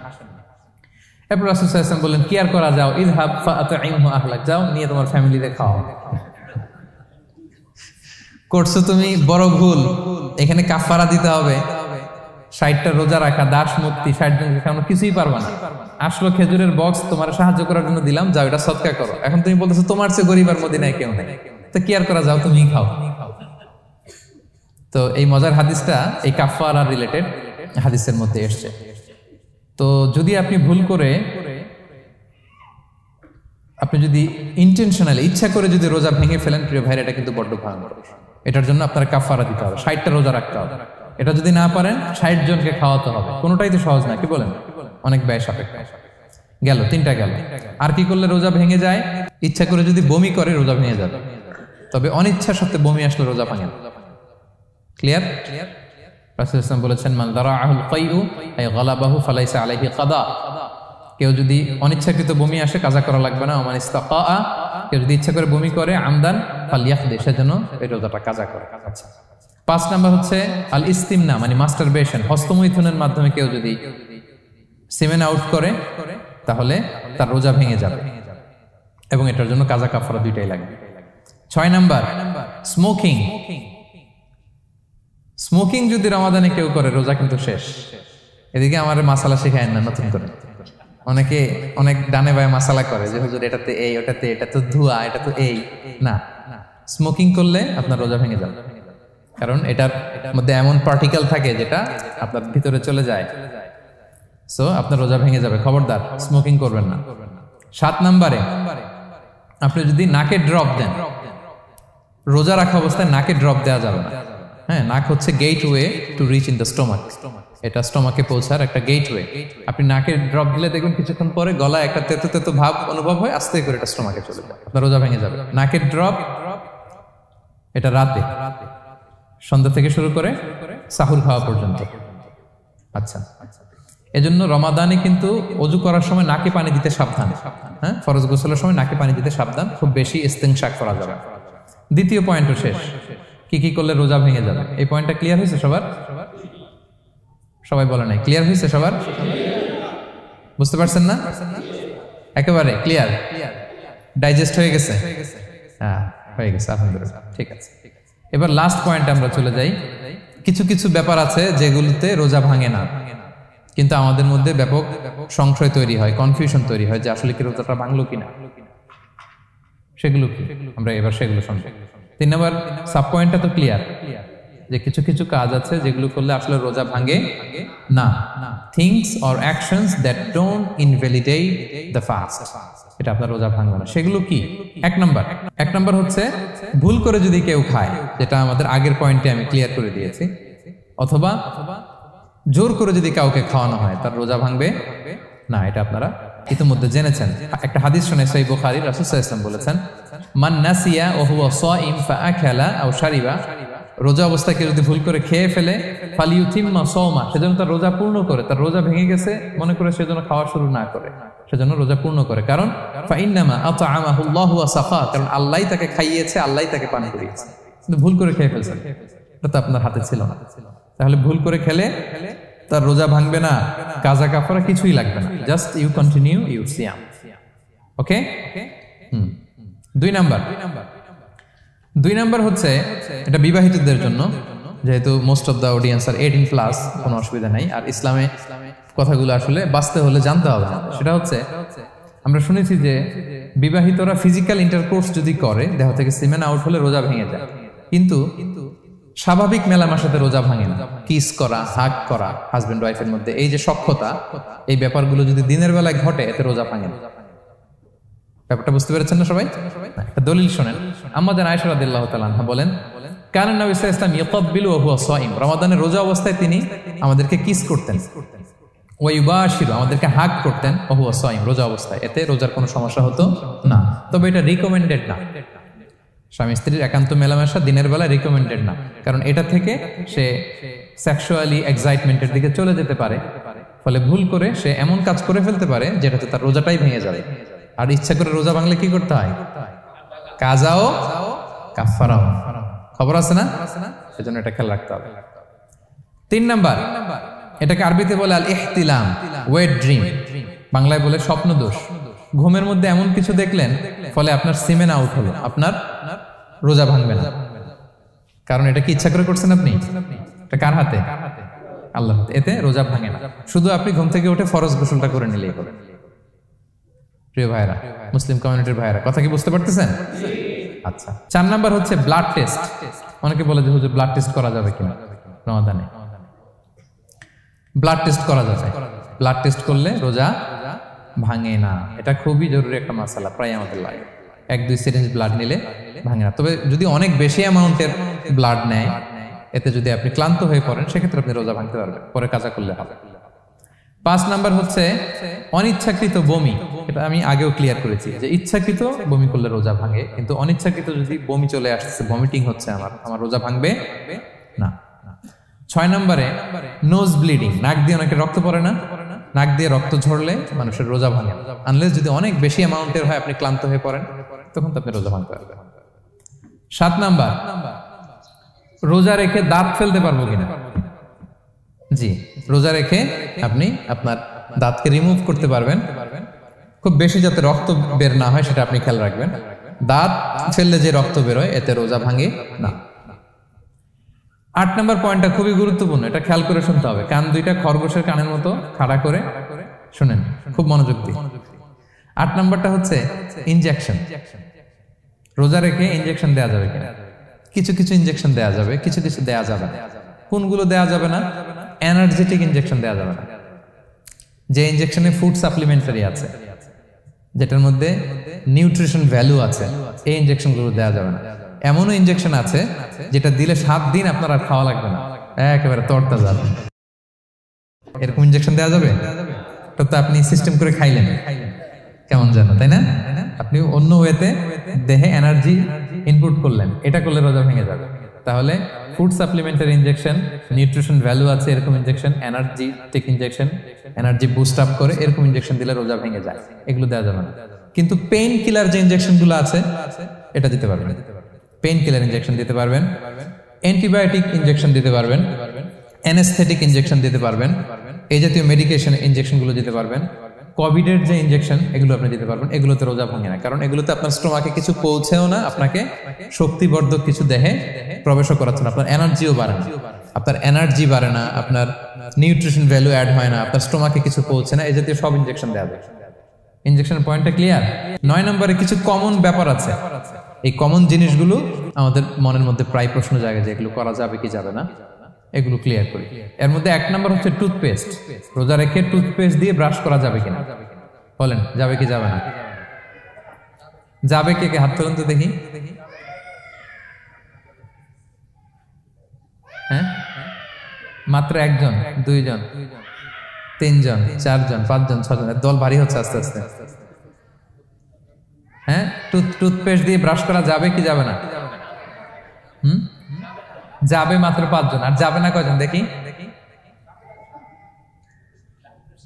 এরপর রাসূল সাল্লাল্লাহু আলাইহি ওয়াসাল্লাম বললেন, কি আর করা, যাও, ইযহাব ফাআতঈমহু আহলাক, যাও নিয়ে তোমার ফ্যামিলিতে খাওয়াও। করছো তুমি বড় ভুল, এখানে কাফারা দিতে হবে, 60টা রোজা রাখা, দাস মুক্তি, 60 জনকে খাওয়ানো, কিছুই পারবা না। আসলো খেজুরের বক্স, তোমার সাহায্য করার জন্য দিলাম, যাও এটা সদকা করো। এখন তুমি বলতেছো তোমার চেয়ে গরীব আর মদিনায় কেউ নেই, তো কি আর করা, যাও তুমি খাও। তো এই মজার হাদিসটা এই কাফারা রিলেটেড হাদিসের মধ্যে এসছে। তো যদি আপনি ভুল করে, আপনি যদি ইন্টেনশনালি ইচ্ছা করে যদি রোজা ভেঙে ফেলেন, প্রিয় ভাইরা, এটা কিন্তু বড্ড ভয়ঙ্কর। এটার জন্য আপনার কাফারা দিতে হবে, 60টা রোজা রাখতে হবে। এটা যদি না পারেন 60 জনকে খাওয়াতে হবে। কোনোটাই তো সহজ না, কি বলেন? অনেক ব্যয় সাপেক্ষ। গেল 3টা গেল। আর কি করলে রোজা ভেঙে যায়? ইচ্ছা করে যদি বমি করে রোজা ভেঙে যাবে, তবে অনিচ্ছা সত্ত্বে বমি আসলে রোজা ভাঙে। ক্লিয়ার? রাসূল সাল্লাল্লাহু আলাইহি ওয়াসাল্লাম বলেছেন, মান দারাআহুল কাইউ আই গালাবাহু ফালাইসা আলাইহি কাদা, কেউ যদি অনিচ্ছাকৃত বমি আসে কাজা করা লাগবে না। ওমান ইস্তাকা, কেউ যদি ইচ্ছা করে বমি করে আমদান ফালইয়াখদি, সেজন্য এই রোজাটা কাজা করে। আচ্ছা, 5 নাম্বার হচ্ছে আল ইস্তিমনা, মানে মাস্টারবেশন, হস্তমৈথুনের মাধ্যমে কেউ যদি সেমেন আউট করে তাহলে তার রোজা ভেঙে যাবে, এবং এটার জন্য কাজা কাফারা দুইটাই লাগবে। 6 নাম্বার স্মোকিং। স্মোকিং যদি রমাদানে কেউ করে রোজা কিন্তু শেষ। এদিকে আমার মাসালা শেখায় না নতুন করে। অনেকে অনেক ডানে বায়ে মাসালা করে যে হুজুর এটাতে এই, ওটাতে এটা তো ধোঁয়া, এটা তো এই না। স্মোকিং করলে আপনার রোজা ভেঙে যাবে, কারণ এটার মধ্যে এমন পার্টিকেল থাকে যেটা আপনার ভিতরে চলে যায়, সো আপনার রোজা ভেঙে যাবে। খবরদার স্মোকিং করবেন না। 7 নম্বরে আপনি যদি নাকে ড্রপ দেন, রোজা রাখা অবস্থায় নাকে ড্রপ দেওয়া যাবে না। হ্যাঁ, নাক হচ্ছে gateway to reach in the stomach, এটা স্টোমাকে পৌঁছার একটা গেটওয়ে। আপনি নাকে ড্রপ দিলে দেখবেন কিছুক্ষণ পরে গলায় একটা তেতো তেতো ভাব অনুভব হয়, আস্তে করে এটা স্টোমাকে চলে যায়, আপনার রোজা ভেঙে যাবে। নাকের ড্রপ এটা রাতে, সন্ধ্যা থেকে শুরু করে সাহুর খাওয়া পর্যন্ত। আচ্ছা, এজন্য রমাদানে কিন্তু অজু করার সময় নাকে পানি দিতে সাবধান। হ্যাঁ, ফরজ গোসলের সময় নাকে পানি দিতে সাবধান, খুব বেশি ইস্তেনশাক করা যাবে। দ্বিতীয় পয়েন্টও শেষ, কি কি করলে রোজা ভেঙে যাবে। এই পয়েন্টটা ক্লিয়ার হয়েছে সবার? সবাই বলে নাই ক্লিয়ার হয়েছে সবার? বুঝতে পারছেন না? একেবারে ক্লিয়ার, ডাইজেস্ট হয়ে গেছে? হ্যাঁ, হয়ে গেছে, আলহামদুলিল্লাহ। ঠিক আছে, এবার লাস্ট পয়েন্টে আমরা চলে যাই। কিছু কিছু ব্যাপার আছে যেগুলোতে রোজা ভাঙে না, কিন্তু আমাদের মধ্যে ব্যাপক সংশয় তৈরি হয়, কনফিউশন তৈরি হয় যে আসলে কি রোজাটা ভাঙলো কিনা। সেগুলো কি আমরা এবার সেগুলো শুনবো। 3 নম্বর সাব পয়েন্টটা তো ক্লিয়ার যে কিছু কিছু কাজ আছে যেগুলো করলে আসলে রোজা ভাঙে না। Things or actions that don't invalidate the fast, এটা আপনার রোজা ভাঙবে না। সেগুলো কি? এক নম্বর হচ্ছে ভুল করে যদি কেউ খায়, যেটা আমাদের আগের পয়েন্টে আমি ক্লিয়ার করে দিয়েছি, অথবা জোর করে যদি কাউকে খাওয়ানো হয়, তার রোজা ভাঙবে না, এটা আপনারা ইতিমধ্যে জেনেছেন। একটা হাদিস শুনে সহিহ বুখারী, রাসূল সাল্লাল্লাহু আলাইহি ওয়াসাল্লাম বলেছেন, মান নাসিয়া ওয়া হুয়া সাইম ফাআকালা আও শারিবা, রোজা অবস্থায় কেউ যদি ভুল করে খেয়ে ফেলে, ফালিউতিম্মা সাওমা, সেজন্য তার রোজা পূর্ণ করে। তার রোজা ভেঙে গেছে মনে করে সেজন্য খাওয়া শুরু না করে, সেজন্য রোজা পূর্ণ করে। কারণ ফাইন্নামা আতআমাহুল্লাহু ওয়া সাকা, কারণ আল্লাহই তাকে খাইয়েছে, আল্লাহই তাকে পান করিয়েছে। কিন্তু ভুল করে খেয়ে ফেলছে, এটা তো আপনার হাতে ছিল না। তাহলে ভুল করে খেলে তার রোজা ভাঙবে না, কাজা কাফারা কিছুই লাগবে না, জাস্ট ইউ কন্টিনিউ ইউর সিয়াম। ওকে? 2 নাম্বার হচ্ছে এটা বিবাহিতদের জন্য, যেহেতু মোস্ট অফ দ্য অডিয়েন্স আর 18+, কোনো অসুবিধা নাই। আর ইসলামে কথাগুলো আসলে বাঁচতে হলে জানতে হবে না। সেটা হচ্ছে আমরা শুনেছি যে বিবাহিতরা ফিজিক্যাল ইন্টারকোর্স যদি করে, দেহ থেকে সিমেন আউট হলে রোজা ভেঙে যায়, কিন্তু স্বাভাবিক মেলামেশার সাথে রোজা ভাঙে না। কিস করা, হাগ করা হাজবেন্ড ওয়াইফের মধ্যে, এই যে সখ্যতা, এই ব্যাপারগুলো যদি দিনের বেলায় ঘটে, এতে রোজা ভাঙে না। ব্যাপারটা বুঝতে পেরেছেন না সবাই? একটা দলিল শোনেন। আমাদের আয়েশা রাদিয়াল্লাহু তাআলা আনহা বলেন, কানা নবী সাল্লাল্লাহু আলাইহি ওয়াসাল্লাম ইয়াকাব্বিলু ওয়া হুয়া সাইম, রমাদানের রোজা অবস্থায় তিনি আমাদেরকে কিস করতেন, ওয়া ইউবাশিরু, আমাদেরকে হাগ করতেন, ওয়া হুয়া সাইম, রোজা অবস্থায়। এতে রোজার কোনো সমস্যা হতো না, তবে এটা রিকমেন্ডেড না। স্বামী স্ত্রীর একান্ত মেলামেশা দিনের বেলা রিকমেন্ডেড না, কারণ এটা থেকে সে সেক্সুয়ালি এক্সাইটমেন্টের দিকে চলে যেতে পারে, ফলে ভুল করে সে এমন কাজ করে ফেলতে পারে যেটাতে তার রোজাটাই ভেঙে যাবে। আর ইচ্ছা করে রোজা ভাঙলে কি করতে হয়? কাজাও কাফারাও, খবর আছে না? সেজন্য এটা খেয়াল রাখতে হবে। 3 নাম্বার, এটাকে আরবিতে বলে আল ইহতিলাম, ওয়েট ড্রিম, বাংলায় বলে স্বপ্ন দোষ। ঘুমের মধ্যে এমন কিছু দেখলেন, ফলে আপনার সিমেন আউট হলো, আপনার রোজা ভাঙবে না। কারণ এটা কি ইচ্ছা করে করছেন আপনি? এটা কার হাতে? আল্লাহর হাতে। এতে রোজা ভাঙে না, শুধু আপনি ঘুম থেকে উঠে ফরজ গোসলটা করে নিলেই হবে। প্রিয় ভাইরা, মুসলিম কমিউনিটির ভাইরা, কথা কি বুঝতে পারতেছেন? আচ্ছা, 4 নাম্বার হচ্ছে ব্লাড টেস্ট। অনেকে বলে যে হুজুর ব্লাড টেস্ট করা যাবে কিনা রমাদানে? ব্লাড টেস্ট করা যাবে। ব্লাড টেস্ট করলে রোজা ভাঙে না, এটা খুবই জরুরি একটা মাসালা, প্রায় আমাদের লাগে। 1-2 সিরিঞ্জ ব্লাড নিলে ভাঙে না। তবে যদি অনেক বেশি অ্যামাউন্টের ব্লাড নেয়, এতে যদি আপনি ক্লান্ত হয়ে পড়েন, সেক্ষেত্রে আপনি রোজা ভাঙতে পারবেন, পরে কাজা করলে হবে। 5 নাম্বার হচ্ছে অনিচ্ছাকৃত বমি। এটা আমি আগেও ক্লিয়ার করেছি যে ইচ্ছাকৃত বমি করলে রোজা ভাঙে, কিন্তু অনিচ্ছাকৃত যদি বমি চলে আসছে, ভমিটিং হচ্ছে, আমার রোজা ভাঙবে না। 6 নম্বরে নোজ ব্লিডিং, নাক দিয়ে অনেকে রক্ত পড়ে না, নাক দিয়ে রক্ত ঝরলে মানুষের রোজা ভাঙে, আনলেস যদি অনেক বেশি অ্যামাউন্টের হয়, আপনি ক্লান্ত হয়ে পড়েন, তখন তো আপনি রোজা ভাঙতে পারবেন। 7 নাম্বার, রোজা রেখে দাঁত ফেলতে পারবো কিনা? জি, রোজা রেখে আপনি আপনার দাঁতকে রিমুভ করতে পারবেন, খুব বেশি যাতে রক্ত বের না হয় সেটা আপনি খেয়াল রাখবেন। দাঁত ফেললে যে রক্ত বের হয়, এতে রোজা ভাঙে না। 8 নম্বর পয়েন্টটা খুবই গুরুত্বপূর্ণ, এটা খেয়াল করে শুনতে হবে। কান দুইটা খরগোশের কানের মতো খাড়া করে শুনেন, খুব মনোযোগ দিয়ে। 8 নম্বরটা হচ্ছে ইনজেকশন। রোজা রেখে ইনজেকশন দেওয়া যাবে কিনা? কিছু কিছু ইনজেকশন দেওয়া যাবে, কিছু কিছু দেওয়া যাবে না। কোনগুলো দেওয়া যাবে না? এনার্জেটিক ইনজেকশন দেওয়া যাবে না। যে ইনজেকশনে ফুড সাপ্লিমেন্টারি আছে, যেটার মধ্যে নিউট্রিশন ভ্যালু আছে, এই ইনজেকশনগুলো দেওয়া যাবে না। এমনও ইনজেকশন আছে যেটা দিলে 7 দিন আপনার আর খাওয়া লাগবে না, একেবারে তরতা যাবে। এরকম ইনজেকশন দেওয়া যাবে? তো আপনি সিস্টেম করে খাইলেন কেমন যেন, তাই না? আপনি অন্য ওয়েতে দেহে এনার্জি ইনপুট করলেন, এটা করলে রোজা ভেঙে যাবে। তাহলে food supplementary injection, nutrition value আছে এরকম injection, energetic injection, energy boost up করে এরকম ইনজেকশন দিলে রোজা ভেঙে যায়, এগুলো দেওয়া যাবে না। কিন্তু পেইন কিলার যে ইনজেকশনগুলো আছে এটা দিতে পারবেন। পেইন কিলার ইনজেকশন দিতে পারবেন, অ্যান্টিবায়োটিক ইনজেকশন দিতে পারবেন, অ্যানেস্থেটিক ইনজেকশন দিতে পারবেন, এই জাতীয় মেডিকেশন ইনজেকশনগুলো দিতে পারবেন। কোভিডের যে ইনজেকশন এগুলো আপনি দিতে পারবেন, এগুলোতে রোজা ভাঙে না, কারণ এগুলোতে আপনার স্টোমাকে কিছু পৌঁছেও না, আপনাকে শক্তিবর্ধক কিছু দেহে প্রবেশও করাচ্ছে না, আপনার এনার্জিও বাড়ে না, আপনার এনার্জি বাড়ে না, আপনার নিউট্রিশন ভ্যালু অ্যাড হয় না, আপনার স্টোমাকে কিছু পৌঁছে না, এই জাতীয় সব ইনজেকশন দেওয়া যায়। ইনজেকশনের পয়েন্টটা ক্লিয়ার? 9 নম্বরে কিছু কমন ব্যাপার আছে, এই কমন জিনিসগুলো আমাদের মনের মধ্যে প্রায় প্রশ্ন জাগে যে এগুলো করা যাবে কি যাবে না, এগুলো ক্লিয়ার করি। এর মধ্যে 1 নম্বর হচ্ছে টুথপেস্ট। রোজা রেখে টুথপেস্ট দিয়ে ব্রাশ করা যাবে কিনা? বলেন যাবে কি যাবে না? যাবে, কে কে হাত তোলেন তো দেখি। হ্যাঁ, মাত্র 1 জন, 2 জন, 3 জন, 4 জন, 5 জন, 6 জন, দল ভারী হচ্ছে আস্তে আস্তে। হ্যাঁ, টুথপেস্ট দিয়ে ব্রাশ করা যাবে কি যাবে না? যাবে মাত্র 5 জন, আর যাবে না কয়জন দেখি?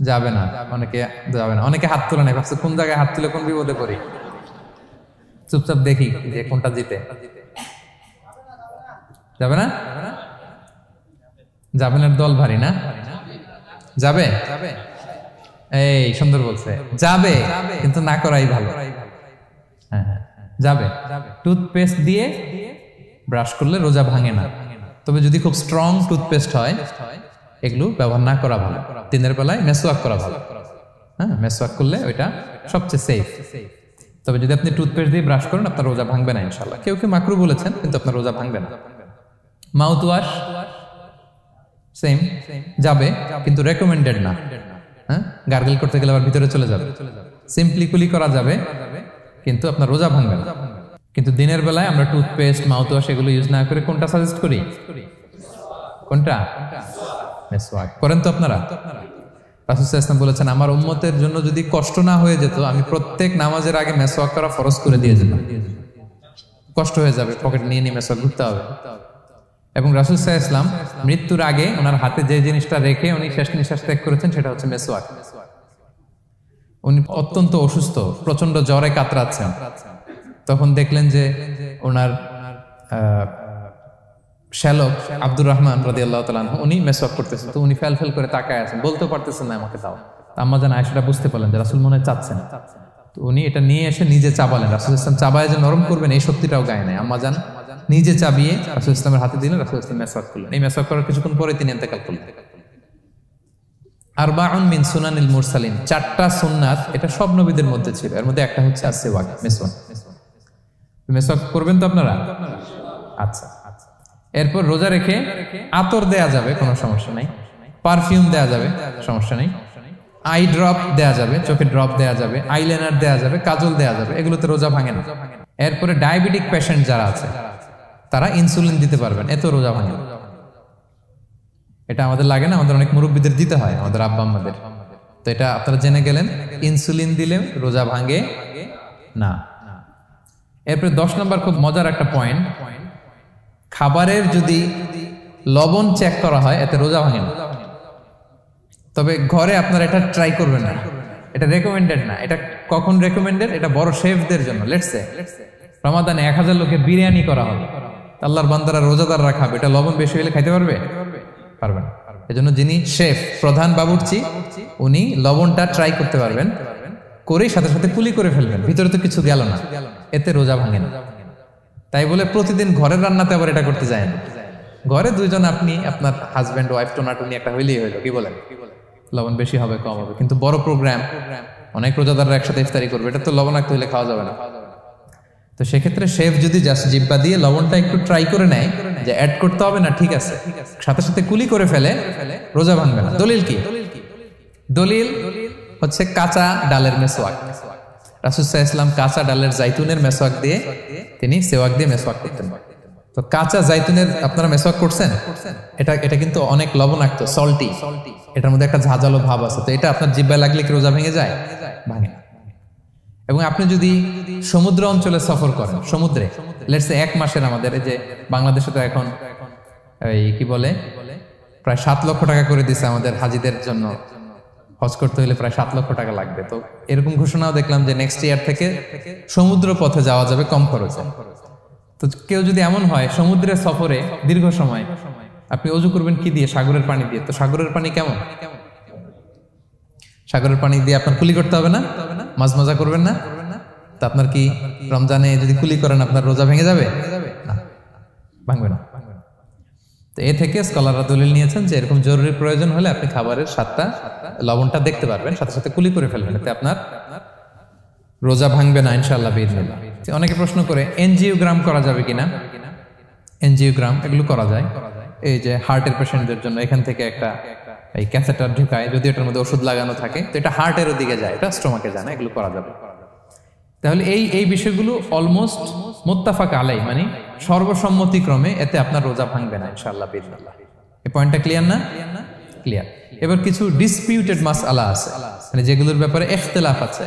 যাবে না, অনেকে যাবে না, অনেকে হাত তুলে নেই, ভাবছে কোন জায়গায় হাত তুলে কোন বিপদে পড়ি। চুপচাপ দেখি যে কোনটা জিতে। যাবে না? যাবে না, দল ভারী না? যাবে? এই সুন্দর বলছে, যাবে, কিন্তু না করাই ভালো। হ্যাঁ হ্যাঁ, যাবে। টুথপেস্ট দিয়ে ব্রাশ করলে রোজা ভাঙে না, তবে যদি খুব স্ট্রং টুথপেস্ট হয় এগুলো ব্যবহার না করা ভালো। দিনের বেলায় মেসওয়াক করা ভালো। হ্যাঁ, মেসওয়াক করলে ওইটা সবচেয়ে সেফ। তবে যদি আপনি টুথপেস্ট দিয়ে ব্রাশ করেন আপনার রোজা ভাঙবে না ইনশাআল্লাহ। কেউ কেউ মাকরু বলেছেন, কিন্তু আপনার রোজা ভাঙবে না। মাউথ ওয়াশ সেম, যাবে, কিন্তু রেকমেন্ডেড না। হ্যাঁ, গার্গল করতে গেলে আবার ভিতরে চলে যাবে। সিম্পলি কুলি করা যাবে, কিন্তু আপনার রোজা ভাঙবে না। কিন্তু দিনের বেলায় আমরা টুথপেস্ট, মাউথ ওয়াশ এগুলো ইউজ না করে কোনটা সাজেস্ট করি? কোনটা? মেসওয়াক করেন তো আপনারা? রাসূল সাল্লাল্লাহু আলাইহি ওয়াসাল্লাম বলেছেন, আমার উম্মতের জন্য যদি কষ্ট না হয়ে যেত আমি প্রত্যেক নামাজের আগে মেসওয়াক করা ফরজ করে দিয়ে যেতাম। কষ্ট হয়ে যাবে, পকেট নিয়ে নিয়ে মেসওয়াক ঘুরতে হবে। এবং রাসূল সাল্লাল্লাহু আলাইহি ওয়াসাল্লাম মৃত্যুর আগে ওনার হাতে যে জিনিসটা রেখে উনি শেষ নিঃশ্বাস ত্যাগ করেছেন সেটা হচ্ছে মেসওয়াক। উনি অত্যন্ত অসুস্থ, প্রচন্ড জ্বরে কাতরাচ্ছেন, তখন দেখলেন যে ওনার শ্যালক আব্দুর রহমান রাদিয়াল্লাহু তাআলা আনহু উনি মেসওয়াক করতেছেন, তো উনি ফেল করে তাকায় আছেন, বলতে পারতেছেন না আমাকে দাও। আম্মা জান আয়েশা বুঝতে পারলেন যে রাসূল মনে চাচ্ছেন, তো উনি এটা নিয়ে এসে নিজে চাবালেন। রাসূল সাল্লাল্লাহু আলাইহি ওয়াসাল্লাম চাবায় যে নরম করবেন এই শক্তিটাও গায়ে নাই। আম্মা জান নিজে চাবিয়ে রাসূল সাল্লাল্লাহু আলাইহি ওয়াসাল্লামের হাতে দিলেন, রাসূল সাল্লাল্লাহু আলাইহি ওয়াসাল্লাম মেসওয়াক করলেন। এই মেসওয়াক করার কিছুক্ষণ পরে তিনি ইন্তেকাল করলেন। আরবাউন মিন সুনানিল মুরসালিন, 4টা সুন্নাত, এটা সব নবীদের মধ্যে ছিল, এর মধ্যে একটা হচ্ছে আসওয়াক, মেসওয়াক। মেসওয়াক করবেন তো আপনারা? আচ্ছা। এরপর রোজা রেখে আতর দেয়া যাবে, কোনো সমস্যা নাই। পারফিউম দেয়া যাবে, সমস্যা নেই। আই ড্রপ দেয়া যাবে, চোখে ড্রপ দেয়া যাবে, আইলাইনার দেয়া যাবে, কাজল দেয়া যাবে, এগুলোতে রোজা ভাঙে না। এরপরে ডায়াবেটিক পেশেন্ট যারা আছে তারা ইনসুলিন দিতে পারবেন, এত রোজা ভাঙে না। এটা আমাদের লাগে না, আমাদের অনেক মুরব্বীদের দিতে হয়, আমাদের আব্বা আম্মাদের। তো এটা আপনারা জেনে গেলেন, ইনসুলিন দিলে রোজা ভাঙে না। এরপরে 10 নম্বর খুব মজার একটা পয়েন্ট, খাবারের যদি লবণ চেক করা হয় এতে রোজা ভাঙে না। তবে ঘরে আপনারা এটা ট্রাই করবেন না, এটা রেকমেন্ডেড না। এটা কখন রেকমেন্ডেড? এটা বড় শেফদের জন্য। লেটস সে রমাদানে 1000 লোকের বিরিয়ানি করা হবে, আল্লাহর বান্দারা রোজাদাররা খাবে, এটা লবণ বেশি হলে খাইতে পারবে? পারবেন। এজন্য যিনি শেফ, প্রধান বাবুর্চি, উনি লবণটা ট্রাই করতে পারবেন, করেই সাথে সাথে কুলি করে ফেলবেন, ভিতরে তো কিছু গেল না, এতে রোজা ভাঙে না। তাই বলে প্রতিদিন ঘরের রান্নাতে আবার এটা করতে যায় না। ঘরে দুইজন, আপনি আপনার হাজব্যান্ড ওয়াইফ টোনাটুনি একটা হইলেই হইলো, কি বলেন? লবণ বেশি হবে কম হবে, কিন্তু বড় প্রোগ্রাম, অনেক রোজাদাররা একসাথে ইফতারি করবে, এটা তো লবণাক্ত হইলে খাওয়া যাবে না। তো সেক্ষেত্রে শেফ যদি জাস্ট জিব্বা দিয়ে লবণটা একটু ট্রাই করে নেয় যে অ্যাড করতে হবে না, ঠিক আছে, সাথে সাথে কুলি করে ফেলে, রোজা ভাঙবে না। দলিল কি? দলিল হচ্ছে কাঁচা ডালের মেসওয়াক। রাসূল সাল্লাল্লাহু আলাইহি ওয়াসাল্লাম কাঁচা ডালের জাইতুনের মেসওয়াক দিয়ে তিনি সেওয়াক দিয়ে মেসওয়াক করতেন। তো কাঁচা জাইতুনের আপনারা মেসওয়াক করছেন, এটা কিন্তু অনেক লবণাক্ত, সল্টি, এটার মধ্যে একটা ঝাঁঝালো ভাব আছে। তো এটা আপনার জিহ্বায় লাগলে কি রোজা ভেঙে যায়? ভাঙে না। এবং আপনি যদি সমুদ্র অঞ্চলে সফর করেন, সমুদ্রে লেটস সে 1 মাসের, আমাদের এই যে বাংলাদেশে তো এখন এই কি বলে প্রায় 7 লক্ষ টাকা করে দিছে আমাদের হাজিদের জন্য, হজ করতে হলে প্রায় 7 লক্ষ টাকা লাগবে। তো এরকম ঘোষণাও দেখলাম যে নেক্সট ইয়ার থেকে সমুদ্র পথে যাওয়া যাবে কম খরচে। তো কেউ যদি এমন হয় সমুদ্রের সফরে দীর্ঘ সময়, আপনি অজু করবেন কি দিয়ে? সাগরের পানি দিয়ে। তো সাগরের পানি কেমন? সাগরের পানি দিয়ে আপনার কুলি করতে হবে না, মাছ মজা করবেন না। তো আপনার কি রমজানে যদি কুলি করেন আপনার রোজা ভেঙে যাবে? না, ভাঙবে না। তো এ থেকে স্কলাররা দলিল নিয়েছেন যে এরকম জরুরি প্রয়োজন হলে আপনি খাবারের স্বাদটা, লবণটা দেখতে পারবেন, সাথে সাথে কুলি করে ফেলবেন, এতে আপনার রোজা ভাঙবে না ইনশাআল্লাহ বিইজনিল্লাহ। অনেকে প্রশ্ন করে এনজিওগ্রাম করা যাবে কিনা? এনজিওগ্রাম এগুলো করা যায়। এই যে হার্টের পেশেন্টদের জন্য এখান থেকে একটা এই ক্যাথেটার ঢুকায়, যদি এটার মধ্যে ওষুধ লাগানো থাকে, তো এটা হার্টের দিকে যায়, এটা স্টোমাকে যায় না, এগুলো করা যাবে। তাহলে এই বিষয়গুলো অলমোস্ট মুত্তাফাক আলাই, মানে সর্বসম্মতিক্রমে এতে আপনার রোজা ভাঙবে না ইনশাআল্লাহ বিইজনিল্লাহ। এই পয়েন্টটা ক্লিয়ার না? ক্লিয়ার। এবার কিছু ডিসপিউটেড মাসআলা আছে, মানে যেগুলোর ব্যাপারে ইখতিলাফ আছে,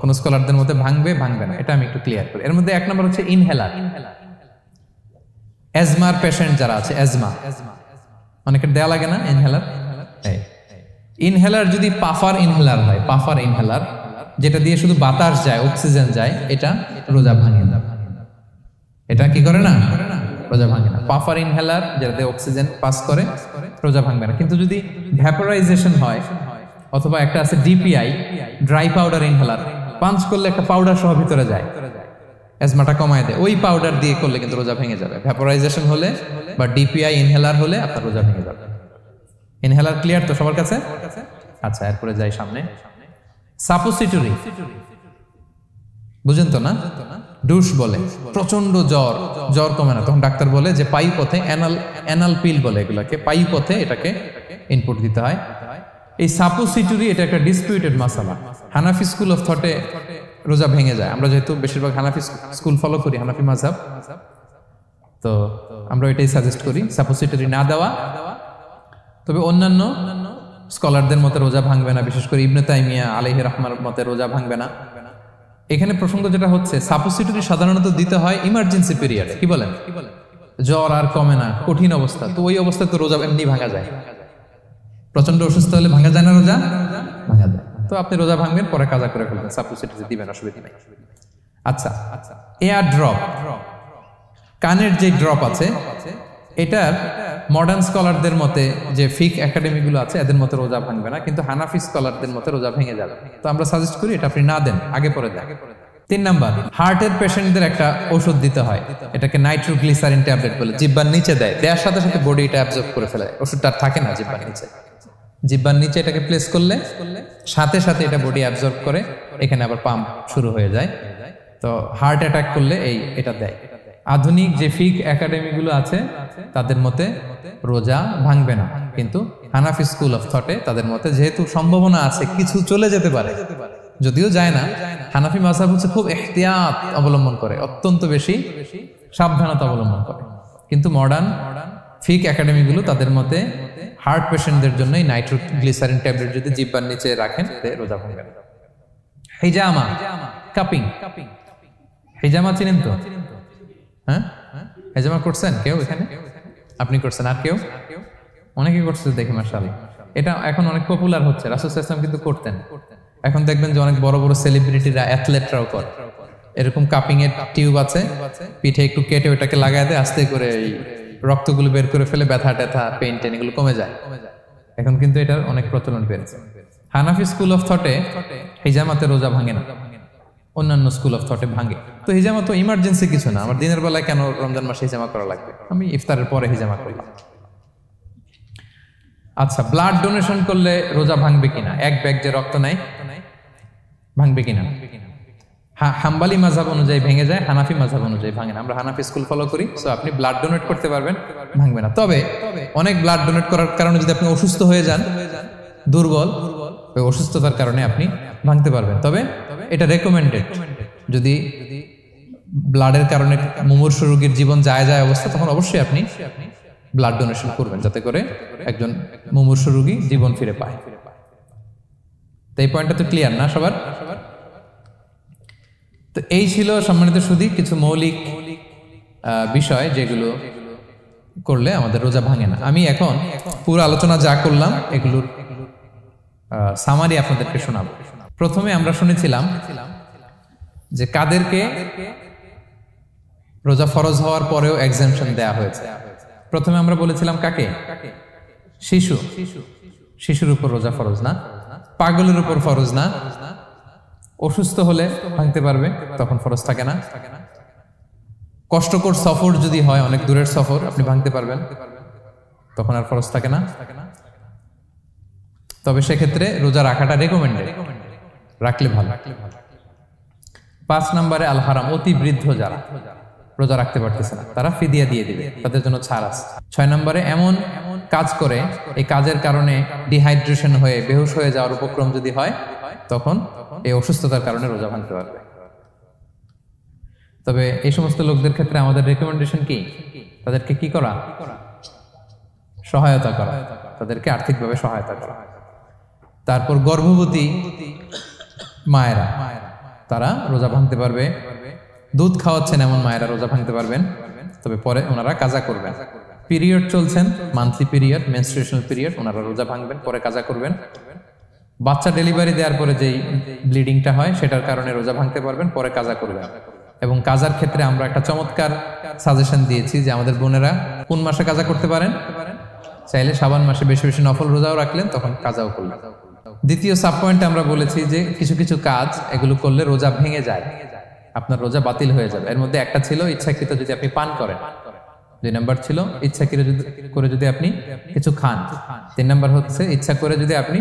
কোন স্কলারদের মধ্যে ভাঙবে ভাঙবে না, এটা আমি একটু ক্লিয়ার করি। এর মধ্যে 1 নম্বর হচ্ছে ইনহেলার। অ্যাজমার পেশেন্ট যারা আছে, অ্যাজমা অনেকের দেয়া লাগে না ইনহেলার। ইনহেলার যদি পাফার ইনহেলার হয়, পাফার ইনহেলার যেটা দিয়ে শুধু বাতাস যায়, অক্সিজেন যায়, এটা রোজা ভাঙে না। এটা কি করে না? রোজা ভাঙে না। পাফার ইনহেলার যেটা দিয়ে অক্সিজেন পাস করে, রোজা ভাঙবে না। কিন্তু যদি ভ্যাপোরাইজেশন হয়, অথবা একটা আছে DPI, dry powder inhaler, punch করলে একটা পাউডার সহ ভিতরে যায়, অ্যাজমাটা কমায় দেয়, ওই পাউডার দিয়ে করলে কিন্তু রোজা ভেঙে যাবে। ভ্যাপোরাইজেশন হলে বা ডিপিআই ইনহেলার হলে আপনার রোজা ভেঙে যাবে। ইনহেলার ক্লিয়ার তো সবার কাছে? আচ্ছা, এরপরে যাই সামনে। সাপোসিটরি বুঝেন তো না? ডুশ বলে, প্রচন্ড জ্বর কমে না, তখন ডাক্তার বলে যে পায়ু পথে, অ্যানাল পিল বলে এগুলাকে, পায়ু পথে এটাকে ইনপুট দিতে হয়। এই সাপোসিটরি এটা একটা ডিসপিউটেড মাসালা। হানাফি স্কুল অফ থটে রোজা ভেঙে যায়। আমরা যেহেতু বেশিরভাগ হানাফি স্কুল ফলো করি, হানাফি মাযহাব, তো আমরা এটাই সাজেস্ট করি সাপোসিটরি না দেওয়া। তবে অন্যান্য স্কলারদের মতে রোজা ভাঙবে না, বিশেষ করে ইবনে তাইমিয়া আলাইহি রাহমার মতে রোজা ভাঙবে না। এখানে প্রসঙ্গ যেটা হচ্ছে, সাপোসিটরি সাধারণত দিতে হয় ইমার্জেন্সি পিরিয়ডে। কি বলেন? জ্বর আর কমে না, কঠিন অবস্থা, তো ওই অবস্থায় তো রোজা এমনি ভাঙা যায়। প্রচন্ড অসুস্থ হলে ভাঙা যায় না রোজা? ভাঙা যায়। তো আপনি রোজা ভাঙবেন, পরে কাজা করে ফেলবেন, সাপোসিটরি দিবেন, অসুবিধা নাই। আচ্ছা, এয়ার ড্রপ, কানের যে ড্রপ আছে, এটার মডার্ন স্কলারদের মতে, যে ফিক একাডেমিগুলো আছে, এদের মতে রোজা ভাঙবে না, কিন্তু হানাফি স্কলারদের মতে রোজা ভেঙে যাবে। তো আমরা সাজেস্ট করি এটা আপনি না দেন, আগে পরে দেন। 3 নাম্বার, হার্টের পেশেন্টদের একটা ওষুধ দিতে হয়, এটাকে নাইট্রোগ্লিসারিন ট্যাবলেট বলে, জিহ্বার নিচে দেয়, দেওয়ার সাথে সাথে বডি এটা অ্যাবজর্ব করে ফেলে, ওষুধটা আর থাকে না জিহ্বার নিচে। জিহ্বার নিচে এটাকে প্লেস করলে সাথে সাথে এটা বডি অ্যাবজর্ব করে, এখানে আবার পাম্প শুরু হয়ে যায়। তো হার্ট অ্যাটাক করলে এটা দেয়। আধুনিক যে ফিক একাডেমিগুলো আছে তাদের মতে রোজা ভাঙবে না, কিন্তু হানাফি স্কুল অফ থটে তাদের মতে যেহেতু সম্ভাবনা আছে কিছু চলে যেতে পারে, যদিও যায় না, হানাফি মাযহাব হচ্ছে খুব ইহতিয়াত অবলম্বন করে, অত্যন্ত বেশি সাবধানতা অবলম্বন করে। কিন্তু মডার্ন ফিক একাডেমিগুলো তাদের মতে হার্ট পেশেন্টদের জন্য নাইট্রোগ্লিসারিন ট্যাবলেট যদি জিহ্বার নিচে রাখেন রোজা ভাঙবে না। হিজামা, কাপিং, হিজামা চিনেন তো? হ্যাঁ, হিজামা করছেন কেউ এখানে? আপনি করছেন, আর কেউ? অনেকে করছে দেখি মাশাআল্লাহ। এটা এখন অনেক পপুলার হচ্ছে, রাসূল সাল্লাল্লাহু আলাইহি ওয়াসাল্লাম কিন্তু করতেন। এখন দেখবেন যে অনেক বড় বড় সেলিব্রিটিরা, অ্যাথলেটরাও করে। এরকম কাপিং এর টিউব আছে, পিঠে একটু কেটে ওটাকে লাগায় দেয়, আস্তে করে এই রক্তগুলো বের করে ফেলে, ব্যথা ট্যাথা, পেইন টেন এগুলো কমে যায়। এখন কিন্তু এটার অনেক প্রচলন পেয়েছে। হানাফি স্কুল অফ থটে হিজামাতে রোজা ভাঙে না, অন্যান্য স্কুল অফ থটে ভাঙে। তো হিজামা তো ইমার্জেন্সি কিছু না, আমার দিনের বেলায় কেন রমজান মাসে হিজামা করা লাগবে, আমি ইফতারের পরে হিজামা করলাম। আচ্ছা, ব্লাড ডোনেশন করলে রোজা ভাঙবে কিনা? এক ব্যাগ যে রক্ত নেয় ভাঙবে কিনা? হাম্বালি মাযহাব অনুযায়ী ভেঙে যায়, হানাফি মাযহাব অনুযায়ী ভাঙে না। আমরা হানাফি স্কুল ফলো করি, সো আপনি ব্লাড ডোনেট করতে পারবেন, ভাঙবে না। তবে অনেক ব্লাড ডোনেট করার কারণে যদি আপনি অসুস্থ হয়ে যান, দুর্বল, ওই অসুস্থতার কারণে আপনি ভাঙতে পারবেন। তবে এটা রেকমেন্ডেড, যদি ব্লাডের কারণে মুমূর্ষু রোগীর জীবন যায় অবস্থা, তখন অবশ্যই আপনি ব্লাড ডোনেশন করবেন, যাতে করে একজন মুমূর্ষু রোগী জীবন ফিরে পায়। তো এই পয়েন্টটা তো ক্লিয়ার না সবার? তো এই ছিল সম্মানিত সুধী কিছু মৌলিক বিষয় যেগুলো করলে আমাদের রোজা ভাঙে না। আমি এখন পুরো আলোচনা যা করলাম এগুলোর সামারি আপনাদেরকে শোনাবো। প্রথমে আমরা শুনেছিলাম যে কাদেরকে রোজা ফরজ হওয়ার পরেও এক্সাম্পশন দেয়া হয়েছে। প্রথমে আমরা বলেছিলাম কাকে? শিশুর উপর রোজা ফরজ না, পাগলের উপর ফরজ না, অসুস্থ হলে ভাঙতে পারবে, তখন ফরজ থাকে না। কষ্টকর সফর যদি হয়, অনেক দূরের সফর, আপনি ভাঙতে পারবেন, তখন আর ফরজ থাকে না। তবে সেক্ষেত্রে রোজা রাখাটা রেকমেন্ডেড, রাখলে ভালো। 5 নম্বরে আল হারাম, অতি বৃদ্ধ যারা রোজা রাখতে পারতেছে না, তারা ফিদিয়া দিয়ে দিবে, তাদের জন্য ছাড় আছে। 6 নম্বরে এমন কাজ করে, এই কাজের কারণে ডিহাইড্রেশন হয়ে বেহুশ হয়ে যাওয়ার উপক্রম যদি হয়, তখন এই অসুস্থতার কারণে রোজা ভাঙতে পারবে। তবে এই সমস্ত লোকদের ক্ষেত্রে আমাদের রেকমেন্ডেশন কি? তাদেরকে কি করা? সহায়তা করা, তাদেরকে আর্থিকভাবে সহায়তা করা। তারপর গর্ভবতী মায়েরা, তারা রোজা ভাঙতে পারবে। দুধ খাওয়াচ্ছেন এমন মায়েরা রোজা ভাঙতে পারবেন, তবে পরে ওনারা কাজা করবেন। পিরিয়ড চলছেন, মান্থলি পিরিয়ড, মেনস্ট্রুয়েশনাল পিরিয়ড, ওনারা রোজা ভাঙবেন, পরে কাজা করবেন। বাচ্চা ডেলিভারি দেওয়ার পরে যেই ব্লিডিংটা হয়, সেটার কারণে রোজা ভাঙতে পারবেন, পরে কাজা করবেন। এবং কাজার ক্ষেত্রে আমরা একটা চমৎকার সাজেশন দিয়েছি যে আমাদের বোনেরা কোন মাসে কাজা করতে পারেন? চাইলে শাবান মাসে বেশি বেশি নফল রোজাও রাখলেন, তখন কাজাও করলেন। দ্বিতীয় সাব পয়েন্টে আমরা বলেছি যে কিছু কিছু কাজ এগুলো করলে রোজা ভেঙে যায়, আপনার রোজা বাতিল হয়ে যাবে। এর মধ্যে একটা ছিল ইচ্ছাকৃত যদি আপনি পান করেন, 2 নাম্বার ছিল ইচ্ছাকৃত করে যদি আপনি কিছু খান, 3 নাম্বার হচ্ছে ইচ্ছা করে যদি আপনি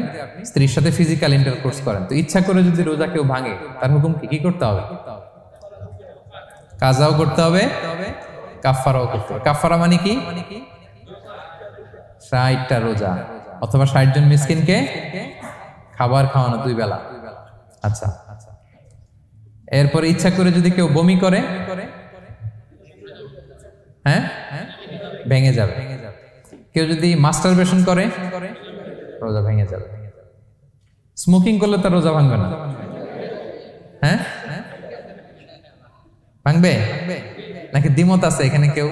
স্ত্রীর সাথে ফিজিক্যাল ইন্টারকোর্স করেন। তো ইচ্ছা করে যদি রোজা কেউ ভাঙে, তার হুকুম কি করতে হবে? কাজাও করতে হবে, কাফফারাও করতে হবে। কাফফারা মানে কি? 60টা রোজা অথবা 60 জন মিসকিনকে খাবার খাওয়ানো 2 বেলা। আচ্ছা, এরপরে ইচ্ছা করে যদি কেউ বমি করে, হ্যাঁ, ভেঙে যাবে। কেউ যদি মাস্টারবেশন করে, রোজা ভেঙে যাবে। স্মোকিং করলে তার রোজা ভাঙবে না, হ্যাঁ? ভাঙবে নাকি দ্বিমত আছে এখানে? কেউ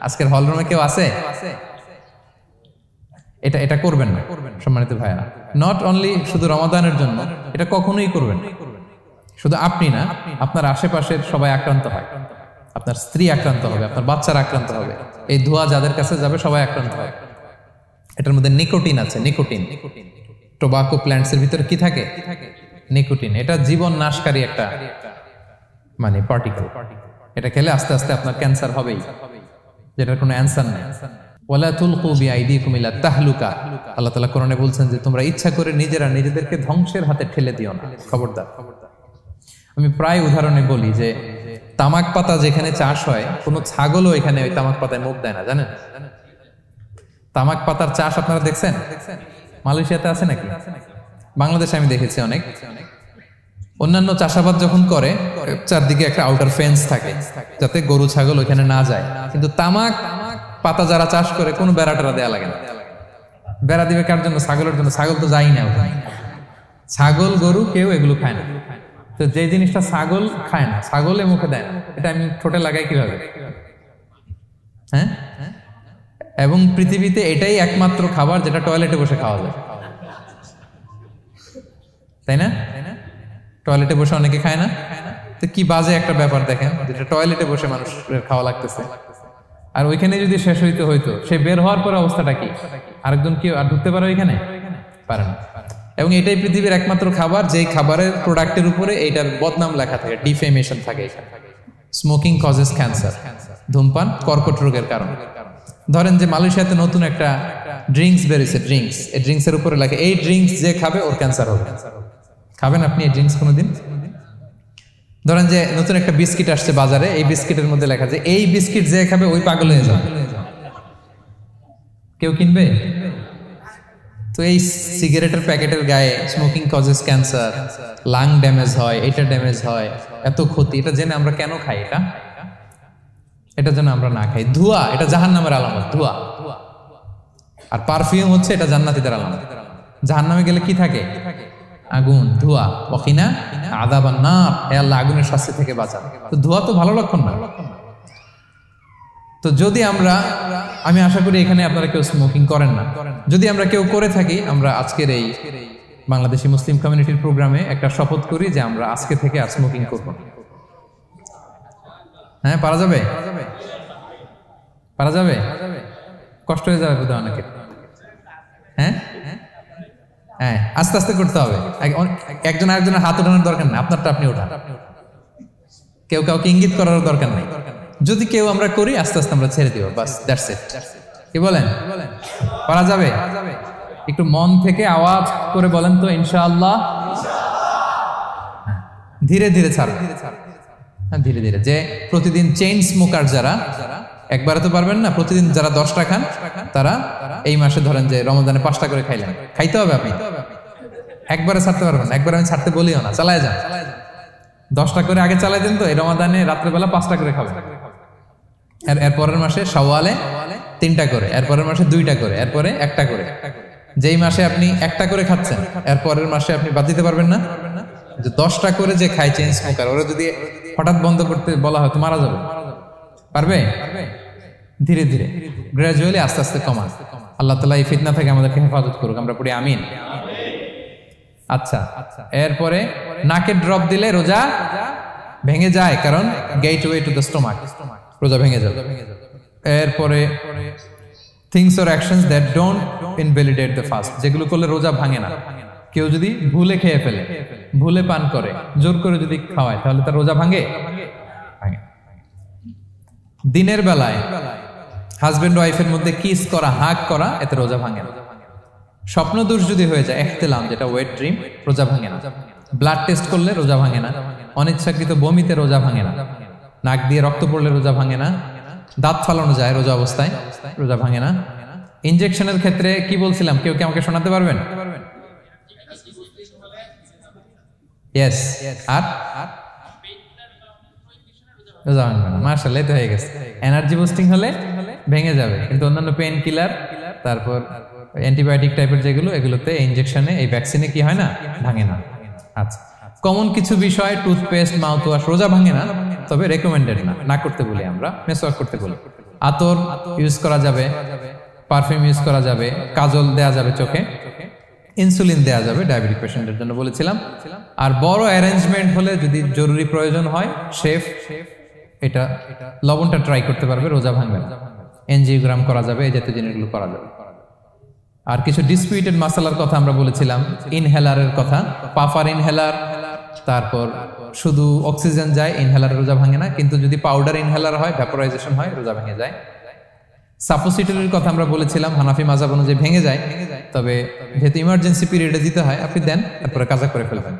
আজকের হলরুমে কেউ আছে? এটা করবেন না সম্মানিত ভাইয়া। নট অনলি শুধু রমাদানের জন্য, এটা কখনোই করবেন না। শুধু আপনি না, আপনার আশেপাশের সবাই আক্রান্ত হয়, আপনার স্ত্রী আক্রান্ত হবে, আপনার বাচ্চারা আক্রান্ত হবে, এই ধোঁয়া যাদের কাছে যাবে সবাই আক্রান্ত হবে। এটার মধ্যে নিকোটিন আছে, নিকোটিন। টোবাকো প্ল্যান্টসের ভিতরে কি থাকে? নিকোটিন। এটা জীবন নাশকারী একটা মানে পার্টিকেল। এটা খেলে আস্তে আস্তে আপনার ক্যান্সার হবেই, যেটার কোনো অ্যান্সার নেই। ওয়ালা তুলকু বিআইদিকুম ইলা তাহলুকা, আল্লাহ তাআলা কোরআনে বলছেন যে তোমরা ইচ্ছা করে নিজেরা নিজেদেরকে ধ্বংসের হাতে ঠেলে দিও না, খবরদার। আমি প্রায় উদাহরণে বলি যে তামাক পাতা যেখানে চাষ হয়, কোনো ছাগলও এখানে ওই তামাক পাতায় মুখ দেয় না, জানেন? তামাক পাতার চাষ আপনারা দেখছেন? মালয়েশিয়াতে আছে নাকি? বাংলাদেশে আমি দেখেছি অনেক। অন্যান্য চাষাবাদ যখন করে, চারদিকে একটা আউটার ফেন্স থাকে যাতে গরু ছাগল ওইখানে না যায়। কিন্তু তামাক পাতা যারা চাষ করে, কোনো বেড়া টেরা দেয়া লাগে না। বেড়া দিবে কার জন্য? ছাগলের জন্য। ছাগল তো যাই না ওখানে। ছাগল গরু কেউ এগুলো খায় না। তো যে জিনিসটা ছাগল খায় না, ছাগলে মুখে দেয় না, এটা আমি ঠোঁটে লাগাই কিভাবে? হ্যাঁ, এবং পৃথিবীতে এটাই একমাত্র খাবার যেটা টয়লেটে বসে খাওয়া যায়, তাই না? টয়লেটে বসে অনেকে খায় না। তো কি বাজে একটা ব্যাপার দেখেন, যেটা টয়লেটে বসে মানুষের খাওয়া লাগতেছে, আর ওইখানে যদি শেষ হইতো, সে বের হওয়ার পর অবস্থাটা কি? আরেকজন কি আর ঢুকতে পারে ওইখানে? পারে না। এবং এটাই পৃথিবীর একমাত্র খাবার যেই খাবারের প্রোডাক্টের উপরে এইটার বদনাম লেখা থাকে, ডিফেমেশন থাকে। স্মোকিং কজেস ক্যান্সার, ধূমপান কর্কট রোগের কারণ। ধরেন যে মালয়েশিয়াতে নতুন একটা ড্রিঙ্কস বেরিয়েছে, ড্রিঙ্কস, এই ড্রিঙ্কসের উপরে লেখা এই ড্রিঙ্কস যে খাবে ওর ক্যান্সার হবে। খাবেন আপনি এই ড্রিঙ্কস কোনোদিন? ধরেন যে নতুন একটা বিস্কিট আসছে বাজারে, এই বিস্কিটের মধ্যে লেখা যে এই বিস্কিট যে খাবে ওই পাগল হয়ে যাবে। কেউ কিনবে? তো এই সিগারেটের প্যাকেটের গায়ে smoking causes cancer, lung damage হয়, এটা ড্যামেজ হয়, এত ক্ষতি, এটা জেনে আমরা কেন খাই? এটা যেন আমরা না খাই। ধোঁয়া, এটা জাহান্নামের আলামত, ধোঁয়া। আর পারফিউম হচ্ছে এটা জান্নাতীদের আলামত। জাহান্নামে গেলে কি থাকে? আগুন, ধোঁয়া। ওয়াকিনা আযাবান নার, হে আল্লাহ আগুনের শাস্তি থেকে বাঁচান। তো ধোঁয়া তো ভালো লক্ষণ না। তো যদি আমি আশা করি এখানে আপনারা কেউ স্মোকিং করেন না। যদি আমরা কেউ করে থাকি, আমরা আজকের এই বাংলাদেশি মুসলিম কমিউনিটির প্রোগ্রামে একটা শপথ করি যে আমরা আজকে থেকে আর স্মোকিং করব না। হ্যাঁ, পারা যাবে? পারা যাবে? কষ্ট হয়ে যাবে বোধহয় অনেকের। হ্যাঁ হ্যাঁ, আস্তে আস্তে করতে হবে। একজন আরেকজনের হাত ওঠানোর দরকার নেই, আপনারটা আপনি ওঠান। কেউ কাউকে ইঙ্গিত করার দরকার নেই। যদি কেউ আমরা করি, আস্তে আস্তে আমরা ছেড়ে দিব, বাস, দ্যাটস ইট। কি বলেন? পারা যাবে? একটু মন থেকে আওয়াজ করে বলেন তো, ইনশাআল্লাহ। ধীরে ধীরে ছাড়ুন, ধীরে ধীরে। যে প্রতিদিন চেইন স্মোকার যারা, একবারে তো পারবেন না, প্রতিদিন যারা 10টা খান, তারা এই মাসে ধরেন যে রমজানে 5টা করে খাইলেন, খাইতে হবে আপনি। একবারে ছাড়তে পারবেন না, একবারে আমি ছাড়তে বলিও না, চালায় যান। 10টা করে আগে চালাই দেন, তো এই রমাদানে রাত্রেবেলা 5টা করে খাবেন। এরপরের মাসে শাওয়ালে 3টা করে, এরপরের মাসে 2টা করে, এরপরে 1টা করে। যেই মাসে আপনি 1টা করে খাচ্ছেন, এরপরের মাসে আপনি বাদ দিতে পারবেন না। যে 10টা করে যে খায় চেইন স্মোকার, ওরা যদি হঠাৎ বন্ধ করতে বলা হয় তো মারা যাবে। পারবে? ধীরে ধীরে, গ্রাজুয়ালি, আস্তে আস্তে কমান। আল্লাহ তাআলা এই ফিতনা থেকে আমাদেরকে হেফাজত করুক, আমরা পড়ি আমিন। আচ্ছা, এরপরে নাকে ড্রপ দিলে রোজা ভেঙে যায়, কারণ গেটওয়ে টু দ্য স্টোমাক, রোজা ভেঙে যাবে। এরপরে things or actions that don't invalidate the fast, যেগুলো করলে রোজা ভাঙে না। কেউ যদি ভুলে খেয়ে ফেলে, ভুলে পান করে, জোর করে যদি খাওয়ায়, তাহলে তার রোজা ভাঙে? ভাঙে। দিনের বেলায় হাজবেন্ড ওয়াইফের মধ্যে কিস করা, হাগ করা, এতে রোজা ভাঙে না। স্বপ্ন দোষ যদি হয়ে যায়, ইহতিলাম, যেটা ওয়েট ড্রিম, রোজা ভাঙে না। ব্লাড টেস্ট করলে রোজা ভাঙে না। অনিচ্ছাকৃত বমিতে রোজা ভাঙে না। নাক দিয়ে রক্ত পড়লে রোজা ভাঙে না। দাঁত ফালানো যায় রোজা অবস্থায়, রোজা ভাঙে না। ইনজেকশনের ক্ষেত্রে কি বলছিলাম, কেউ কি আমাকে শোনাতে পারবেন? ইয়েস। আর রোজা ভাঙবে না। মাশাআল্লাহ, তো হয়ে গেছে। এনার্জি বুস্টিং হলে ভেঙে যাবে, কিন্তু অন্যান্য পেইন কিলার, তারপর অ্যান্টিবায়োটিক টাইপের যেগুলো, এগুলোতে ইনজেকশনে, এই ভ্যাকসিনে কি হয় না, ভাঙে না। আচ্ছা, কমন কিছু বিষয়, টুথপেস্ট, মাউথ ওয়াশ, রোজা ভাঙে না, তবে রেকমেন্ডেড না, না করতে বলি আমরা। মেসওয়াক করতে বলি। আতর ইউজ করা যাবে, পারফিউম ইউজ করা যাবে, কাজল দেয়া যাবে চোখে, ইনসুলিন দেয়া যাবে ডায়াবেটিক পেশেন্টের জন্য বলেছিলাম। আর বড় অ্যারেঞ্জমেন্ট হলে, যদি জরুরি প্রয়োজন হয়, শেফ এটা লবণটা ট্রাই করতে পারবে, রোজা ভাঙবে না। এনজিওগ্রাম করা যাবে, এই জাতীয় জিনিসগুলো করা যাবে। আর কিছু ডিসপিউটেড মাসালার কথা আমরা বলেছিলাম, ইনহেলারের কথা, পাফার ইনহেলার, তারপর শুধু অক্সিজেন যায়, ইনহেলারে রোজা ভাঙে না, কিন্তু যদি পাউডার ইনহেলার হয়, ভ্যাপোরাইজেশন হয়, রোজা ভেঙে যায়। সাপোসিটরির কথা আমরা বলেছিলাম, হানাফি মাযহাব অনুযায়ী ভেঙে যায়, তবে যেহেতু ইমার্জেন্সি পিরিয়ডে দিতে হয়, আপনি দেন, তারপরে কাজা করে ফেলবেন।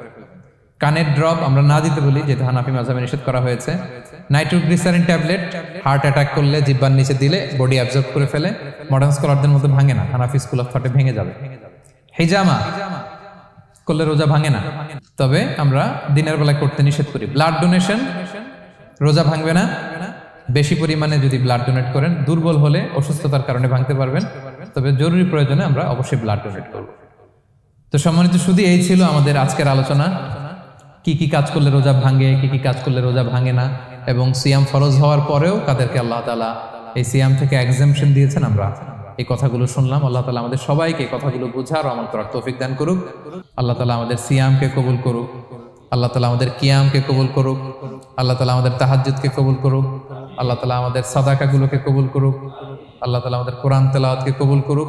কানের ড্রপ আমরা না দিতে বলি, যেহেতু হানাফি মাযহাবে নিষেধ করা হয়েছে। নাইট্রোগ্লিসারিন ট্যাবলেট হার্ট অ্যাটাক করলে জিহ্বার নিচে দিলে বডি অ্যাবজর্ব করে ফেলে, মডার্ন স্কলারদের মতো ভাঙে না, হানাফি স্কুল অফ থটে ভেঙে যাবে। হিজামা করলে রোজা ভাঙে না, তবে আমরা দিনের বেলায় করতে নিষেধ করি। ব্লাড ডোনেশন, রোজা ভাঙবে না। বেশি পরিমাণে যদি ব্লাড ডোনেট করেন, দুর্বল হলে, অসুস্থতার কারণে ভাঙতে পারবেন, তবে জরুরি প্রয়োজনে আমরা অবশ্যই ব্লাড ডোনেট করব। তো সম্মানিত, শুধু এই ছিল আমাদের আজকের আলোচনা। কি কি কাজ করলে রোজা ভাঙে, কি কি কাজ করলে রোজা ভাঙে না, এবং সিয়াম ফরজ হওয়ার পরেও কাদেরকে আল্লাহ তাআলা এই সিয়াম থেকে এক্সাম্পশন দিয়েছেন, আমরা এই কথাগুলো শুনলাম। আল্লাহ তাআলা আমাদের সবাইকে এই কথাগুলো বোঝার ও আমল করার তৌফিক দান করুক। আল্লাহ তাআলা আমাদের সিয়ামকে কবুল করুক। আল্লাহ তাআলা আমাদের কিয়ামকে কবুল করুক। আল্লাহ তাআলা আমাদের তাহাজ্জুদকে কবুল করুক। আল্লাহ তাআলা আমাদের সাদাকাগুলোকে কবুল করুক। আল্লাহ তাআলা আমাদের কোরআন তেলাওয়াতকে কবুল করুক।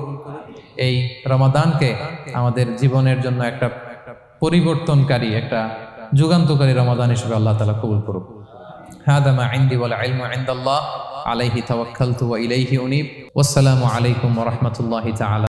এই রমাদানকে আমাদের জীবনের জন্য একটা পরিবর্তনকারী, একটা যুগান্তকারী রমাদান হিসেবে আল্লাহ তাআলা কবুল করুক। হাদা মা ইনদি ওয়াল ইলমু ইনদাল্লাহ আলাইহি তাওয়াক্কালতু ওয়া ইলাইহি উনীব। ওয়াসসালামু আলাইকুম ওয়া রাহমাতুল্লাহি তাআলা